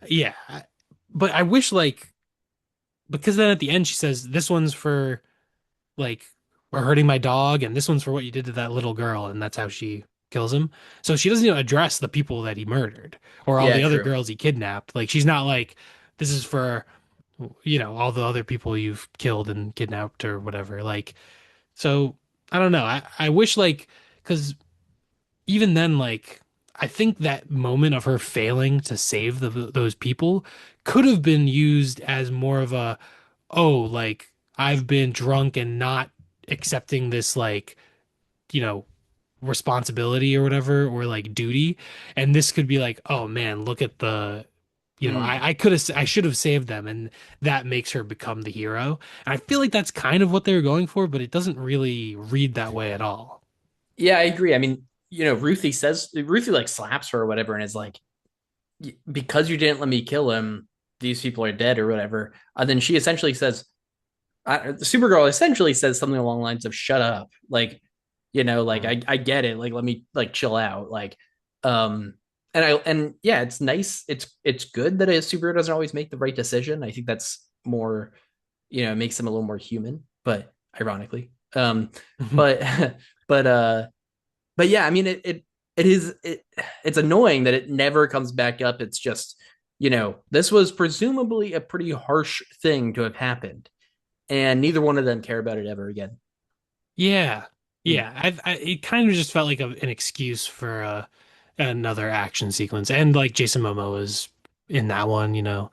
yeah, but I wish like because then at the end she says this one's for like or hurting my dog and this one's for what you did to that little girl and that's how she kills him. So she doesn't even address the people that he murdered or all Yeah, the other true. girls he kidnapped. Like she's not like this is for all the other people you've killed and kidnapped or whatever. Like so I don't know. I wish like because even then like I think that moment of her failing to save those people could have been used as more of a oh, like I've been drunk and not accepting this like, you know, responsibility or whatever, or like duty. And this could be like, oh man, look at Mm. I should have saved them. And that makes her become the hero. And I feel like that's kind of what they were going for, but it doesn't really read that way at all. Yeah, I agree. I mean, you know, Ruthie like slaps her or whatever and is like, because you didn't let me kill him, these people are dead or whatever. And then she essentially says, Supergirl essentially says something along the lines of "shut up," like, Like Mm. I get it. Like let me like chill out. Um and yeah, it's nice. It's good that a superhero doesn't always make the right decision. I think that's more, it makes them a little more human, but ironically. But but but yeah, I mean it's annoying that it never comes back up. It's just, this was presumably a pretty harsh thing to have happened, and neither one of them care about it ever again. Yeah, Hmm. yeah. It kind of just felt like an excuse for another action sequence, and like Jason Momoa is in that one, you know.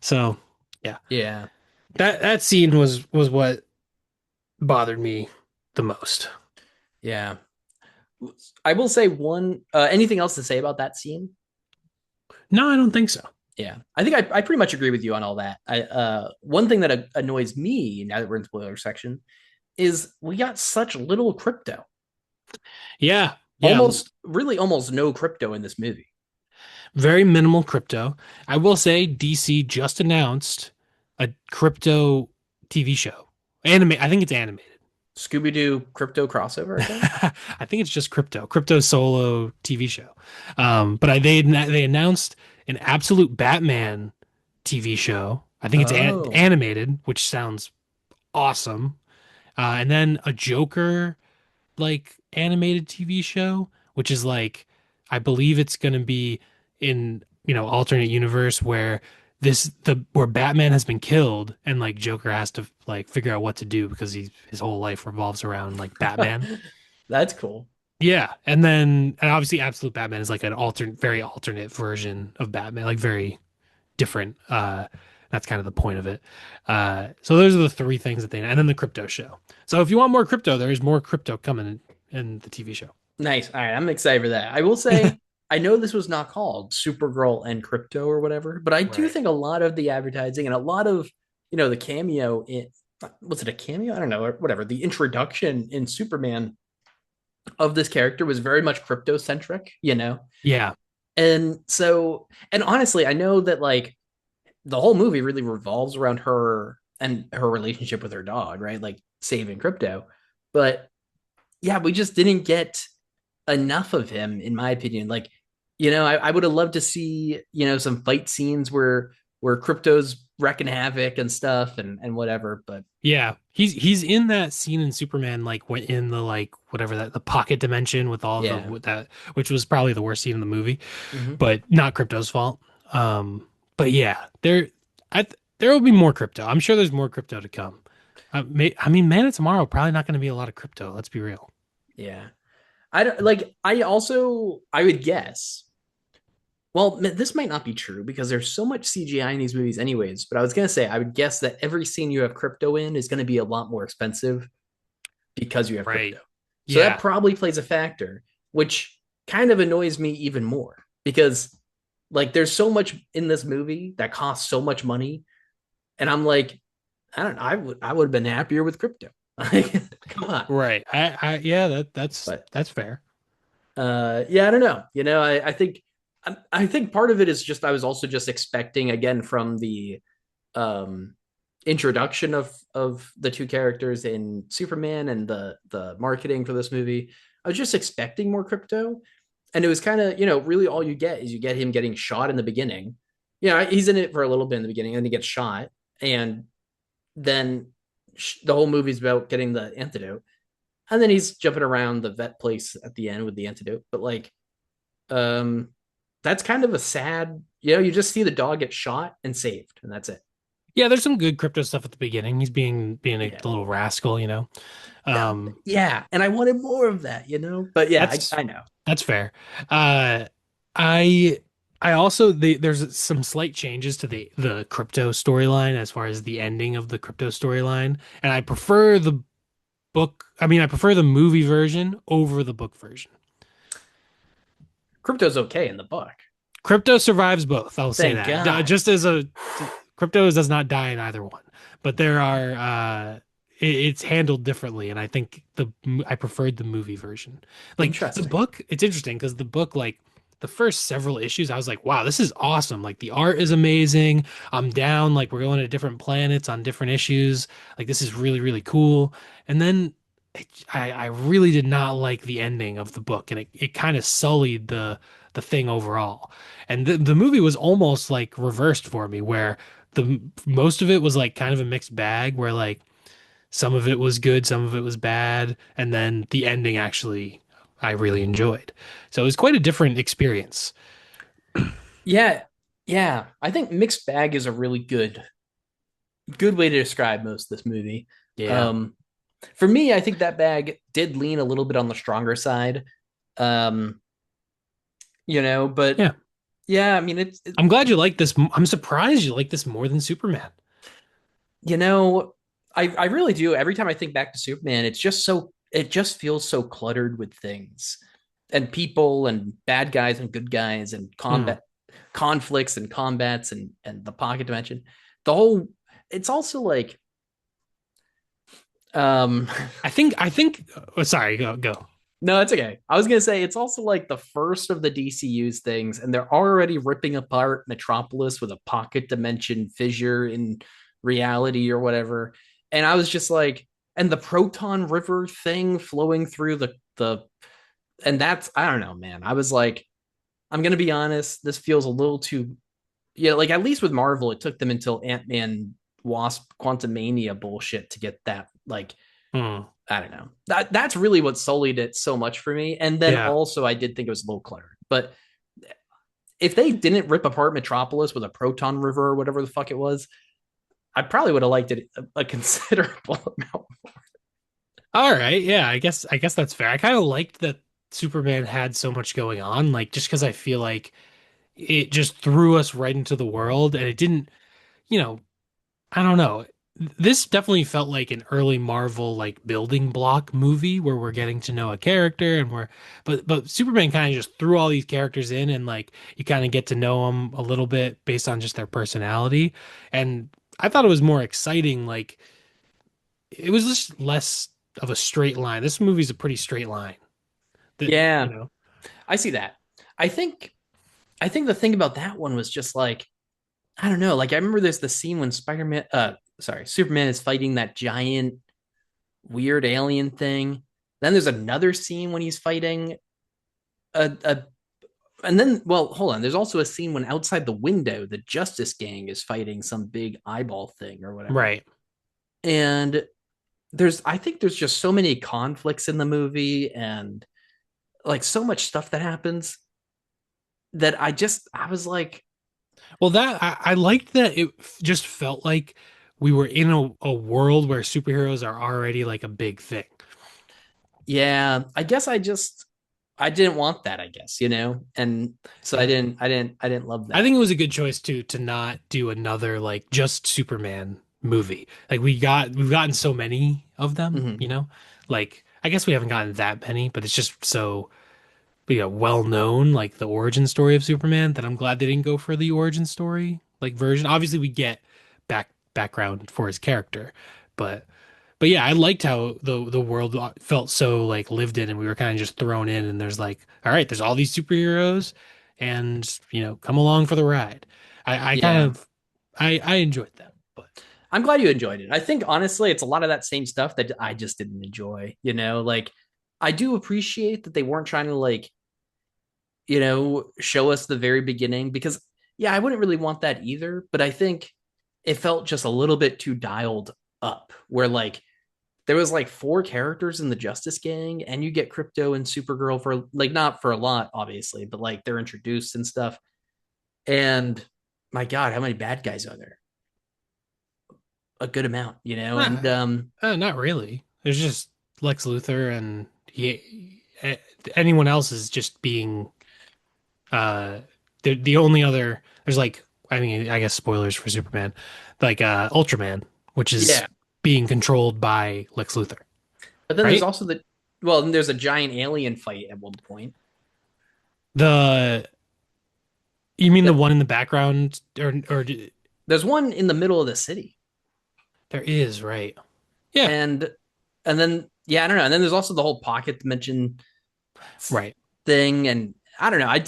So yeah, Yeah, that scene was what bothered me the most. yeah. I will say one. Anything else to say about that scene? No, I don't think so. Yeah, I think I pretty much agree with you on all that. One thing that annoys me now that we're in spoiler section is we got such little crypto. Yeah, yeah. Almost, really, almost no crypto in this movie. Very minimal crypto. I will say DC just announced a crypto TV show. I think it's animated. Scooby Doo crypto crossover again? I think it's just crypto solo TV show. But they announced an absolute Batman TV show. I think it's Oh, animated, which sounds awesome. And then a Joker like animated TV show, which is like I believe it's going to be in, alternate universe where where Batman has been killed and like Joker has to like figure out what to do because his whole life revolves around like Batman. that's cool. Yeah, and obviously Absolute Batman is like an very alternate version of Batman, like very different. That's kind of the point of it. So those are the three things and then the crypto show. So if you want more crypto, there is more crypto coming in the TV show. Nice. All right, I'm excited for that. I will say, I know this was not called Supergirl and Crypto or whatever, but I do Right. think a lot of the advertising and a lot of, the cameo in, was it a cameo? I don't know, or whatever. The introduction in Superman of this character was very much crypto centric. Yeah. And so, and honestly, I know that like the whole movie really revolves around her and her relationship with her dog, right? Like saving crypto. But yeah, we just didn't get enough of him, in my opinion. Like, I would have loved to see, some fight scenes where crypto's wrecking havoc and stuff and whatever. But Yeah. He's in that scene in Superman, like in the like whatever the pocket dimension with all the yeah. with that, which was probably the worst scene in the movie, Mm-hmm. but not crypto's fault. But yeah, there will be more crypto. I'm sure there's more crypto to come. I mean, Man of Tomorrow probably not going to be a lot of crypto. Let's be real. Yeah. I don't like, I would guess. Well, this might not be true because there's so much CGI in these movies, anyways. But I was gonna say, I would guess that every scene you have crypto in is going to be a lot more expensive because you have crypto. Right. So that Yeah. probably plays a factor, which kind of annoys me even more because like there's so much in this movie that costs so much money, and I'm like, I don't know, I would have been happier with crypto. Like, come on. Right. Yeah, But that's fair. yeah, I don't know. I think part of it is just I was also just expecting again from the um introduction of the two characters in Superman and the marketing for this movie. I was just expecting more crypto, and it was kind of, really all you get is you get him getting shot in the beginning. He's in it for a little bit in the beginning, and he gets shot, and then the whole movie's about getting the antidote, and then he's jumping around the vet place at the end with the antidote. But like, um, that's kind of a sad. You just see the dog get shot and saved, and that's it. Yeah, there's some good crypto stuff at the beginning. He's being a Yeah. little rascal, you know. Um, Yeah, and I wanted more of that. But yeah, that's I know. that's fair. Uh, I I also there's some slight changes to the crypto storyline as far as the ending of the crypto storyline, and I prefer the book. I mean, I prefer the movie version over the book version. Crypto's okay in the book. Crypto survives both. I'll say Thank that. God. Just as crypto does not die in either one, but there are it's handled differently, and I think I preferred the movie version. Like the Interesting. book, it's interesting because the book, like the first several issues, I was like, wow, this is awesome. Like the art is amazing. I'm down. Like we're going to different planets on different issues. Like this is really really cool. And then I really did not like the ending of the book, and it kind of sullied the thing overall. And the movie was almost like reversed for me, where the most of it was like kind of a mixed bag, where like some of it was good, some of it was bad, and then the ending actually I really enjoyed. So it was quite a different experience. Yeah, yeah. I think mixed bag is a really good way to describe most of this movie. Yeah. Um, for me, I think that bag did lean a little bit on the stronger side. Um, but Yeah. yeah, I mean I'm glad you like this. I'm surprised you like this more than Superman. you know, I really do. Every time I think back to Superman, it just feels so cluttered with things and people and bad guys and good guys and Hmm. combat conflicts and combats and the pocket dimension. The whole it's also like um I think oh, sorry, go. no, it's okay. I was gonna say it's also like the first of the DCU's things, and they're already ripping apart Metropolis with a pocket dimension fissure in reality or whatever. And I was just like, and the Proton River thing flowing through the and that's I don't know, man. I was like, I'm gonna be honest, this feels a little too like at least with Marvel, it took them until Ant-Man Wasp Quantumania bullshit to get that like Hmm. I don't know. That's really what sullied it so much for me. And then Yeah. also I did think it was a little cluttered. But if they didn't rip apart Metropolis with a proton river or whatever the fuck it was, I probably would have liked it a considerable amount. All right. Yeah, I guess that's fair. I kind of liked that Superman had so much going on, like just because I feel like it just threw us right into the world and it didn't, you know, I don't know. This definitely felt like an early Marvel like building block movie where we're getting to know a character and we're but Superman kind of just threw all these characters in and like you kind of get to know them a little bit based on just their personality. And I thought it was more exciting, like it was just less of a straight line. This movie's a pretty straight line. That, you Yeah, know. I see that. I think I think the thing about that one was just like I don't know. Like I remember there's the scene when Superman is fighting that giant weird alien thing. Then there's another scene when he's fighting a and then well hold on there's also a scene when outside the window the Justice Gang is fighting some big eyeball thing or whatever. Right. And I think there's just so many conflicts in the movie and like so much stuff that happens that I was like Well, that I liked that it just felt like we were in a world where superheroes are already like a big thing. yeah I guess I didn't want that I guess and so Yeah. I didn't love I that. think it was a good choice too to not do another like just Superman movie. Like we've gotten so many of them, Mm-hmm. you know? Like I guess we haven't gotten that many, but it's just so well known, like the origin story of Superman, that I'm glad they didn't go for the origin story like version. Obviously we get background for his character, but yeah, I liked how the world felt so like lived in, and we were kind of just thrown in. And there's like, all right, there's all these superheroes, and come along for the ride. I kind Yeah, of I enjoyed them, but I'm glad you enjoyed it. I think honestly, it's a lot of that same stuff that I just didn't enjoy. Like I do appreciate that they weren't trying to like, show us the very beginning because yeah, I wouldn't really want that either. But I think it felt just a little bit too dialed up where like there was like four characters in the Justice Gang and you get Crypto and Supergirl for like not for a lot, obviously, but like they're introduced and stuff. And my God, how many bad guys are there? A good amount, and not, not really. There's just Lex Luthor, and anyone else is just being uh the only other. There's like I mean I guess spoilers for Superman, like Ultraman, which is yeah. being controlled by Lex Luthor, But then there's right? also then there's a giant alien fight at one point. The You mean the That one in the background, or there's one in the middle of the city, there is, right? Yeah, and then yeah, I don't know. And then there's also the whole pocket dimension right. thing, and I don't know. I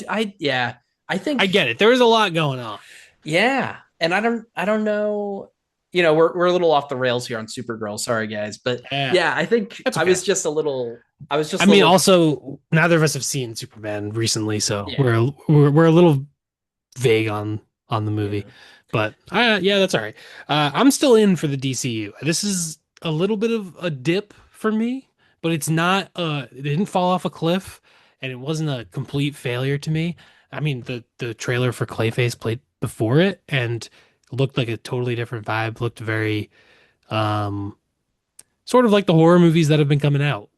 I think get it. There is a lot going on. yeah, and I don't know. we're a little off the rails here on Supergirl. Sorry, guys, but Yeah, yeah, I think that's okay. I was I just a mean, little, also neither of us have seen Superman recently, so yeah, we're a little vague on the movie. yeah. But yeah, that's all right. I'm still in for the DCU. This is a little bit of a dip for me, but it's not it didn't fall off a cliff and it wasn't a complete failure to me. I mean, the trailer for Clayface played before it and looked like a totally different vibe, looked very um sort of like the horror movies that have been coming out,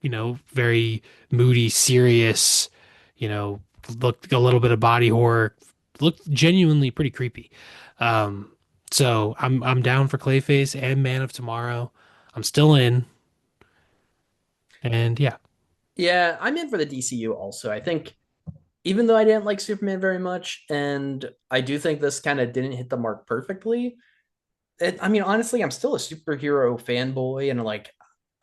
very moody, serious, you know, looked a little bit of body horror, looked genuinely pretty creepy. Um, so I'm down for Clayface and Man of Tomorrow. I'm still in, and yeah. Yeah, I'm in for the DCU also. I think even though I didn't like Superman very much, and I do think this kind of didn't hit the mark perfectly. I mean, honestly, I'm still a superhero fanboy, and like,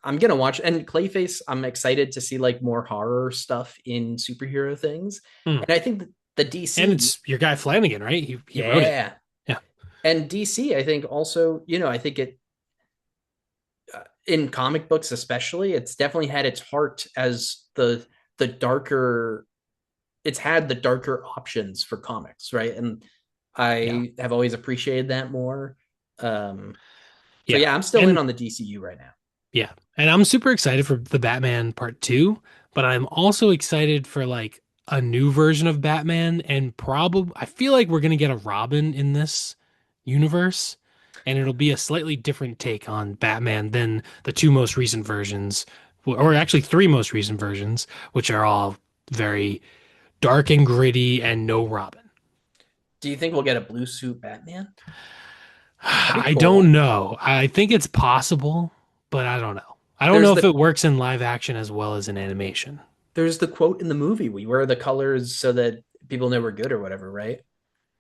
I'm gonna watch. And Clayface, I'm excited to see like more horror stuff in superhero things. Hmm. And I think the And DC, it's your guy Flanagan, right? He wrote it. yeah, Yeah, and DC, I think also, I think it in comic books especially, it's definitely had its heart as the darker. It's had the darker options for comics, right? And yeah, I have always appreciated that more. Um, so yeah. yeah, I'm still in And on the DCU right now. yeah, and I'm super excited for the Batman Part 2, but I'm also excited for like a new version of Batman and probably I feel like we're gonna get a Robin in this universe, and it'll be a slightly different take on Batman than the two most recent versions, or actually three most recent versions, which are all very dark and gritty and no Robin. Do you think we'll get a blue suit Batman? That'd be I don't cool. know. I think it's possible, but I don't know. I don't There's know if the it works in live action as well as in animation. there's the quote in the movie, we wear the colors so that people know we're good or whatever, right?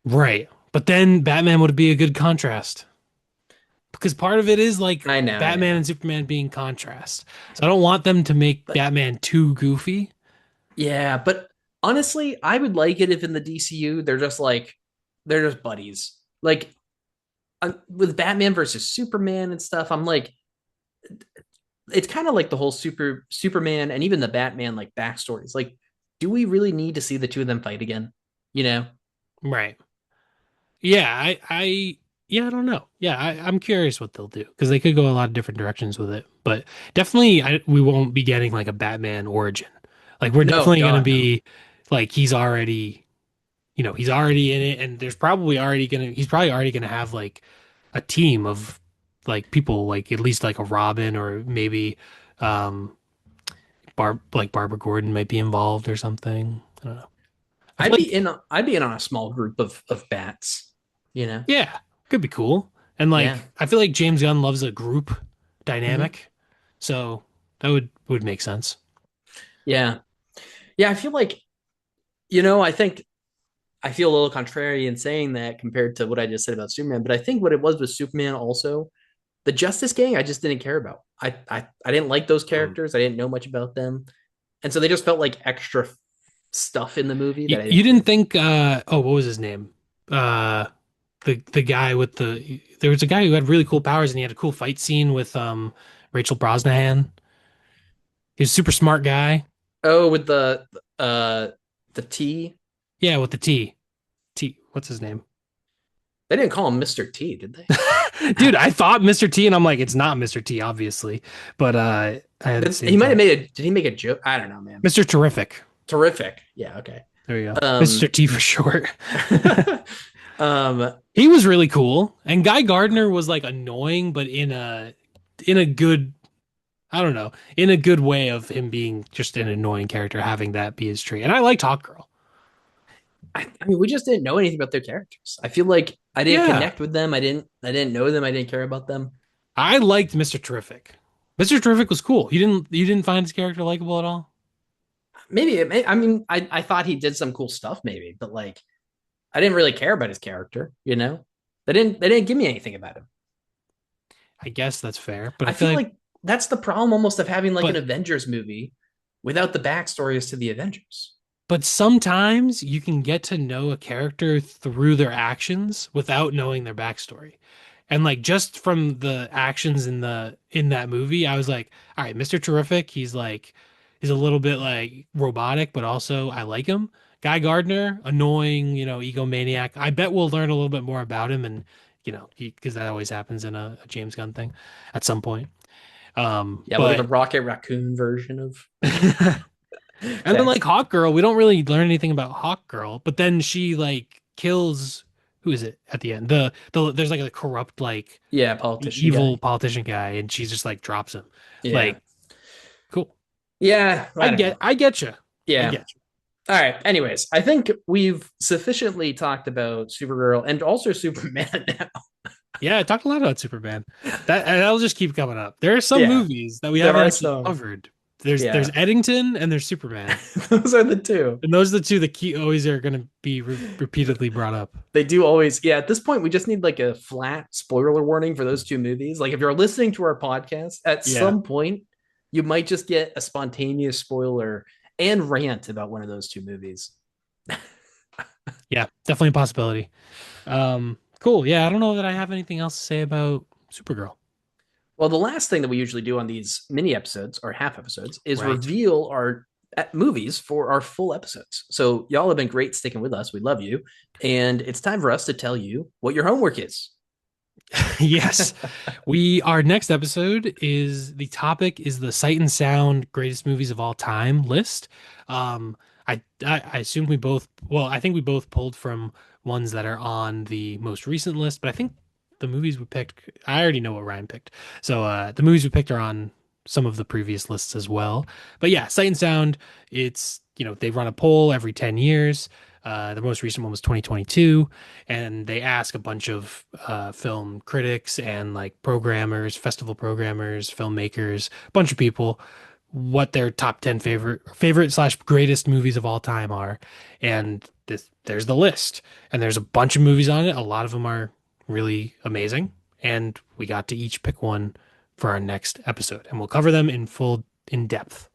Right. But then Batman would be a good contrast because part of it is like I Batman know. and Superman being contrast. So I don't want them to make But Batman too goofy. yeah, but honestly, I would like it if in the DCU they're just buddies. Like with Batman versus Superman and stuff, I'm like, it's kind of like the whole Superman and even the Batman like backstories. Like, do we really need to see the two of them fight again? You know? Right. Yeah, yeah, I don't know. Yeah, I'm curious what they'll do because they could go a lot of different directions with it. But definitely, we won't be getting like a Batman origin. Like we're No, definitely gonna God, no. be like he's already in it, and he's probably already gonna have like a team of like people, like at least like a Robin or maybe um Barbara Gordon might be involved or something. I don't know. I feel like I'd be in on a small group of bats. You know? yeah, could be cool. And Yeah. like I feel like James Gunn loves a group Hmm. dynamic, so that would make sense. Yeah. Yeah. I feel like I think I feel a little contrary in saying that compared to what I just said about Superman, but I think what it was with Superman also, the Justice Gang, I just didn't care about. I didn't like those Mm. characters. I didn't know much about them. And so they just felt like extra stuff in the movie that I You didn't didn't care think oh, what was his name? The guy with there was a guy who had really cool powers and he had a cool fight scene with Rachel Brosnahan. He was a super smart guy. for. Oh, with uh the T. Yeah, with the T. T. What's his name? They didn't call him Mr. T, did they? Dude, I thought Mr. T and I'm like, it's not Mr. T, obviously. But I had the He same might have thought. made a did he make a joke? I don't know, man. Mr. Terrific. Terrific. Yeah, okay. There you go. Mr. Um T for short. um He was really cool. And Guy Gardner was like annoying, but in a good I don't know, in a good way of him being just an annoying character, having that be his trait. And I liked Hawk Girl. I mean, we just didn't know anything about their characters. I feel like I didn't Yeah, connect with them. I didn't know them. I didn't care about them. I liked Mr. Terrific. Mr. Terrific was cool. You didn't find his character likable at all? I mean, I thought he did some cool stuff, maybe, but like, I didn't really care about his character. They didn't give me anything about him. I guess that's fair, but I I feel feel like like that's the problem almost of having like an but Avengers movie without the backstories to the Avengers. but sometimes you can get to know a character through their actions without knowing their backstory. And like just from the actions in that movie, I was like, all right, Mr. Terrific, he's a little bit like robotic, but also I like him. Guy Gardner, annoying, egomaniac. I bet we'll learn a little bit more about him and because that always happens in a James Gunn thing at some point. Yeah, we'll get the But Rocket Raccoon version of and then that. like Hawk Girl, we don't really learn anything about Hawk Girl, but then she like kills who is it at the end? There's like a corrupt like Yeah, politician evil guy. politician guy, and she just like drops him. Yeah. Like, cool. Yeah, I don't know. I get you. I Yeah. get you. All right. Anyways, I think we've sufficiently talked about Supergirl and also Superman now. Yeah, I talked a lot about Superman. That'll just keep coming up. There are some Yeah, movies that we there haven't are actually some. covered. There's Yeah, Eddington and there's Superman, those are the two. and those are the two that key always are going to be repeatedly brought up. They do always. Yeah, at this point, we just need like a flat spoiler warning for those two movies. Like, if you're listening to our podcast, at Yeah, some point, you might just get a spontaneous spoiler and rant about one of those two movies. yeah, definitely a possibility. Cool. Yeah, I don't know that I have anything else to say about Supergirl. Well, the last thing that we usually do on these mini episodes or half episodes is Right. reveal our movies for our full episodes. So y'all have been great sticking with us. We love you. And it's time for us to tell you what your homework is. Yes. Our next episode is the topic is the Sight and Sound greatest movies of all time list. I assume I think we both pulled from ones that are on the most recent list, but I think the movies we picked, I already know what Ryan picked. So the movies we picked are on some of the previous lists as well. But yeah, Sight and Sound, they run a poll every 10 years. The most recent one was 2022, and they ask a bunch of film critics and like programmers, festival programmers, filmmakers, a bunch of people what their top 10 favorite slash greatest movies of all time are. And there's the list. And there's a bunch of movies on it. A lot of them are really amazing. And we got to each pick one for our next episode. And we'll cover them in depth.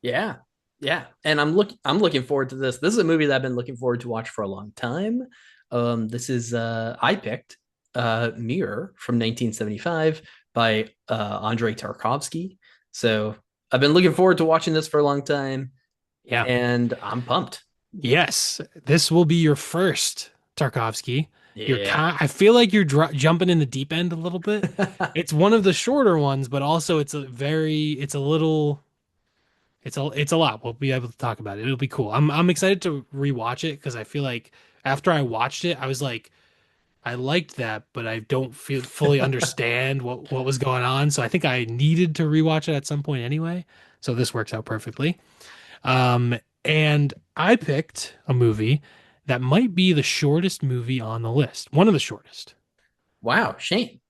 Yeah. Yeah. And I'm looking forward to this. This is a movie that I've been looking forward to watch for a long time. This is I picked Mirror from 1975 by Andrei Tarkovsky. So I've been looking forward to watching this for a long time Yeah. and I'm pumped. Yes. This will be your first Tarkovsky. Yeah. I feel like you're jumping in the deep end a little bit. It's one of the shorter ones, but also it's a little it's a lot. We'll be able to talk about it. It'll be cool. I'm excited to rewatch it because I feel like after I watched it, I was like, I liked that, but I don't feel fully understand what was going on. So I think I needed to rewatch it at some point anyway. So this works out perfectly. Um, and I picked a movie that might be the shortest movie on the list. One of the shortest. Wow, Shane.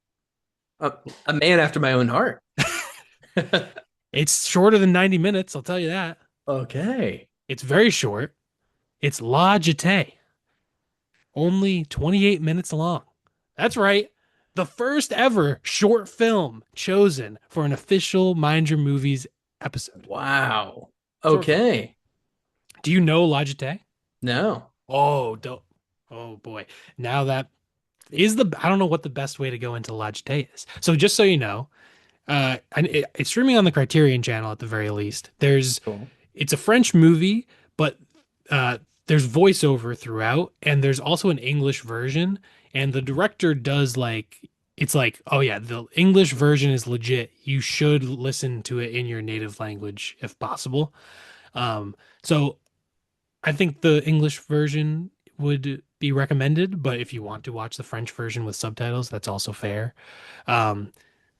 A man after my own heart. It's shorter than 90 minutes, I'll tell you that. Okay. It's very short. It's La Jetée. Only 28 minutes long. That's right. The first ever short film chosen for an official Mind Your Movies episode. Wow. Short film. Okay. Do you know La Jetée? No. Oh, don't. Oh boy. Now that is I don't know what the best way to go into La Jetée is. So just so you know, it's streaming on the Criterion channel at the very least. Cool. It's a French movie, but uh, there's voiceover throughout, and there's also an English version. And the director does it's like, oh yeah, the English version is legit. You should listen to it in your native language if possible. So I think the English version would be recommended, but if you want to watch the French version with subtitles, that's also fair. Um,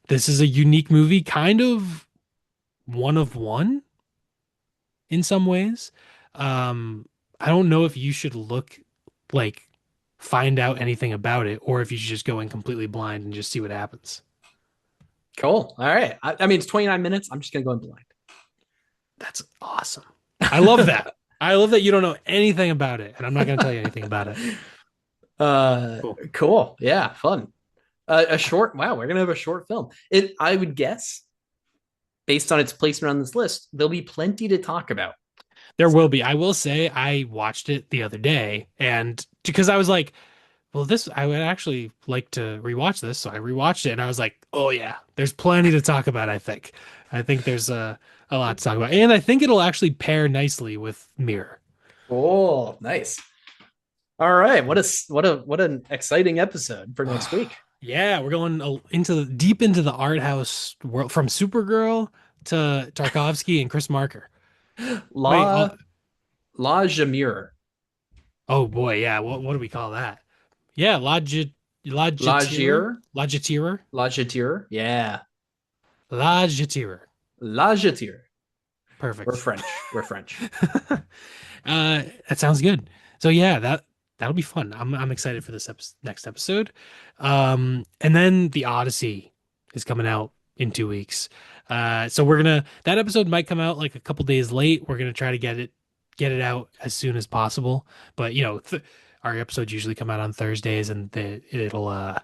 this is a unique movie, kind of one of one in some ways. Um, I don't know if you should like find out anything about it or if you should just go in completely blind and just see what happens. Cool. All right. I mean, it's 29 minutes. I'm just going to go in blind. That's awesome. I love that. I love that you don't know anything about it, and I'm not going to tell you anything about it. uh, Cool. cool. Yeah. Fun. A short. Wow. We're going to have a short film. I would guess, based on its placement on this list, there'll be plenty to talk about. There will be. I will say I watched it the other day and because I was like, Well, this I would actually like to rewatch this, so I rewatched it and I was like, "Oh yeah, there's plenty to talk about, I think." I think there's a lot to talk about. And I think it'll actually pair nicely with Mirror. Oh, nice. All right. What an exciting episode for next week. Yeah, we're going deep into the art house world from Supergirl to Tarkovsky and Chris Marker. Wait, La La Jamur. oh boy, yeah, what do we call that? Yeah, Lodgetier, Lagier. Lodgetier, Lagetir. Yeah. Lodgetier. Lagetir. We're Perfect. French. We're French. That sounds good. So yeah, that'll be fun. I'm excited for this next episode. And then the Odyssey is coming out in 2 weeks. So that episode might come out like a couple days late. We're gonna try to get it out as soon as possible. But our episodes usually come out on Thursdays, and the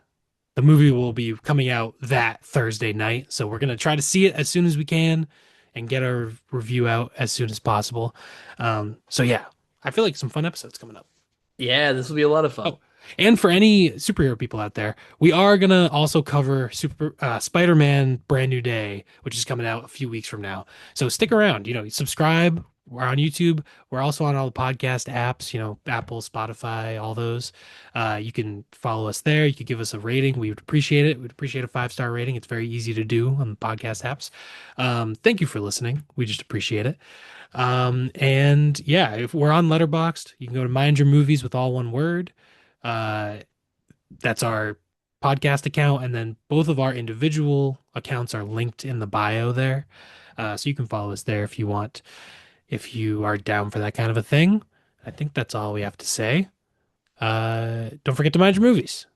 movie will be coming out that Thursday night. So we're gonna try to see it as soon as we can and get our review out as soon as possible. So yeah, I feel like some fun episodes coming up. Yeah, this will be a lot of fun. Oh, and for any superhero people out there, we are gonna also cover Spider-Man Brand New Day, which is coming out a few weeks from now. So stick around, subscribe. We're on YouTube. We're also on all the podcast apps, Apple, Spotify, all those. You can follow us there. You could give us a rating. We would appreciate it. We'd appreciate a 5-star rating. It's very easy to do on the podcast apps. Thank you for listening. We just appreciate it. And yeah, if we're on Letterboxd, you can go to Mind Your Movies with all one word. Uh, that's our podcast account, and then both of our individual accounts are linked in the bio there. So you can follow us there if you want, if you are down for that kind of a thing. I think that's all we have to say. Don't forget to mind your movies.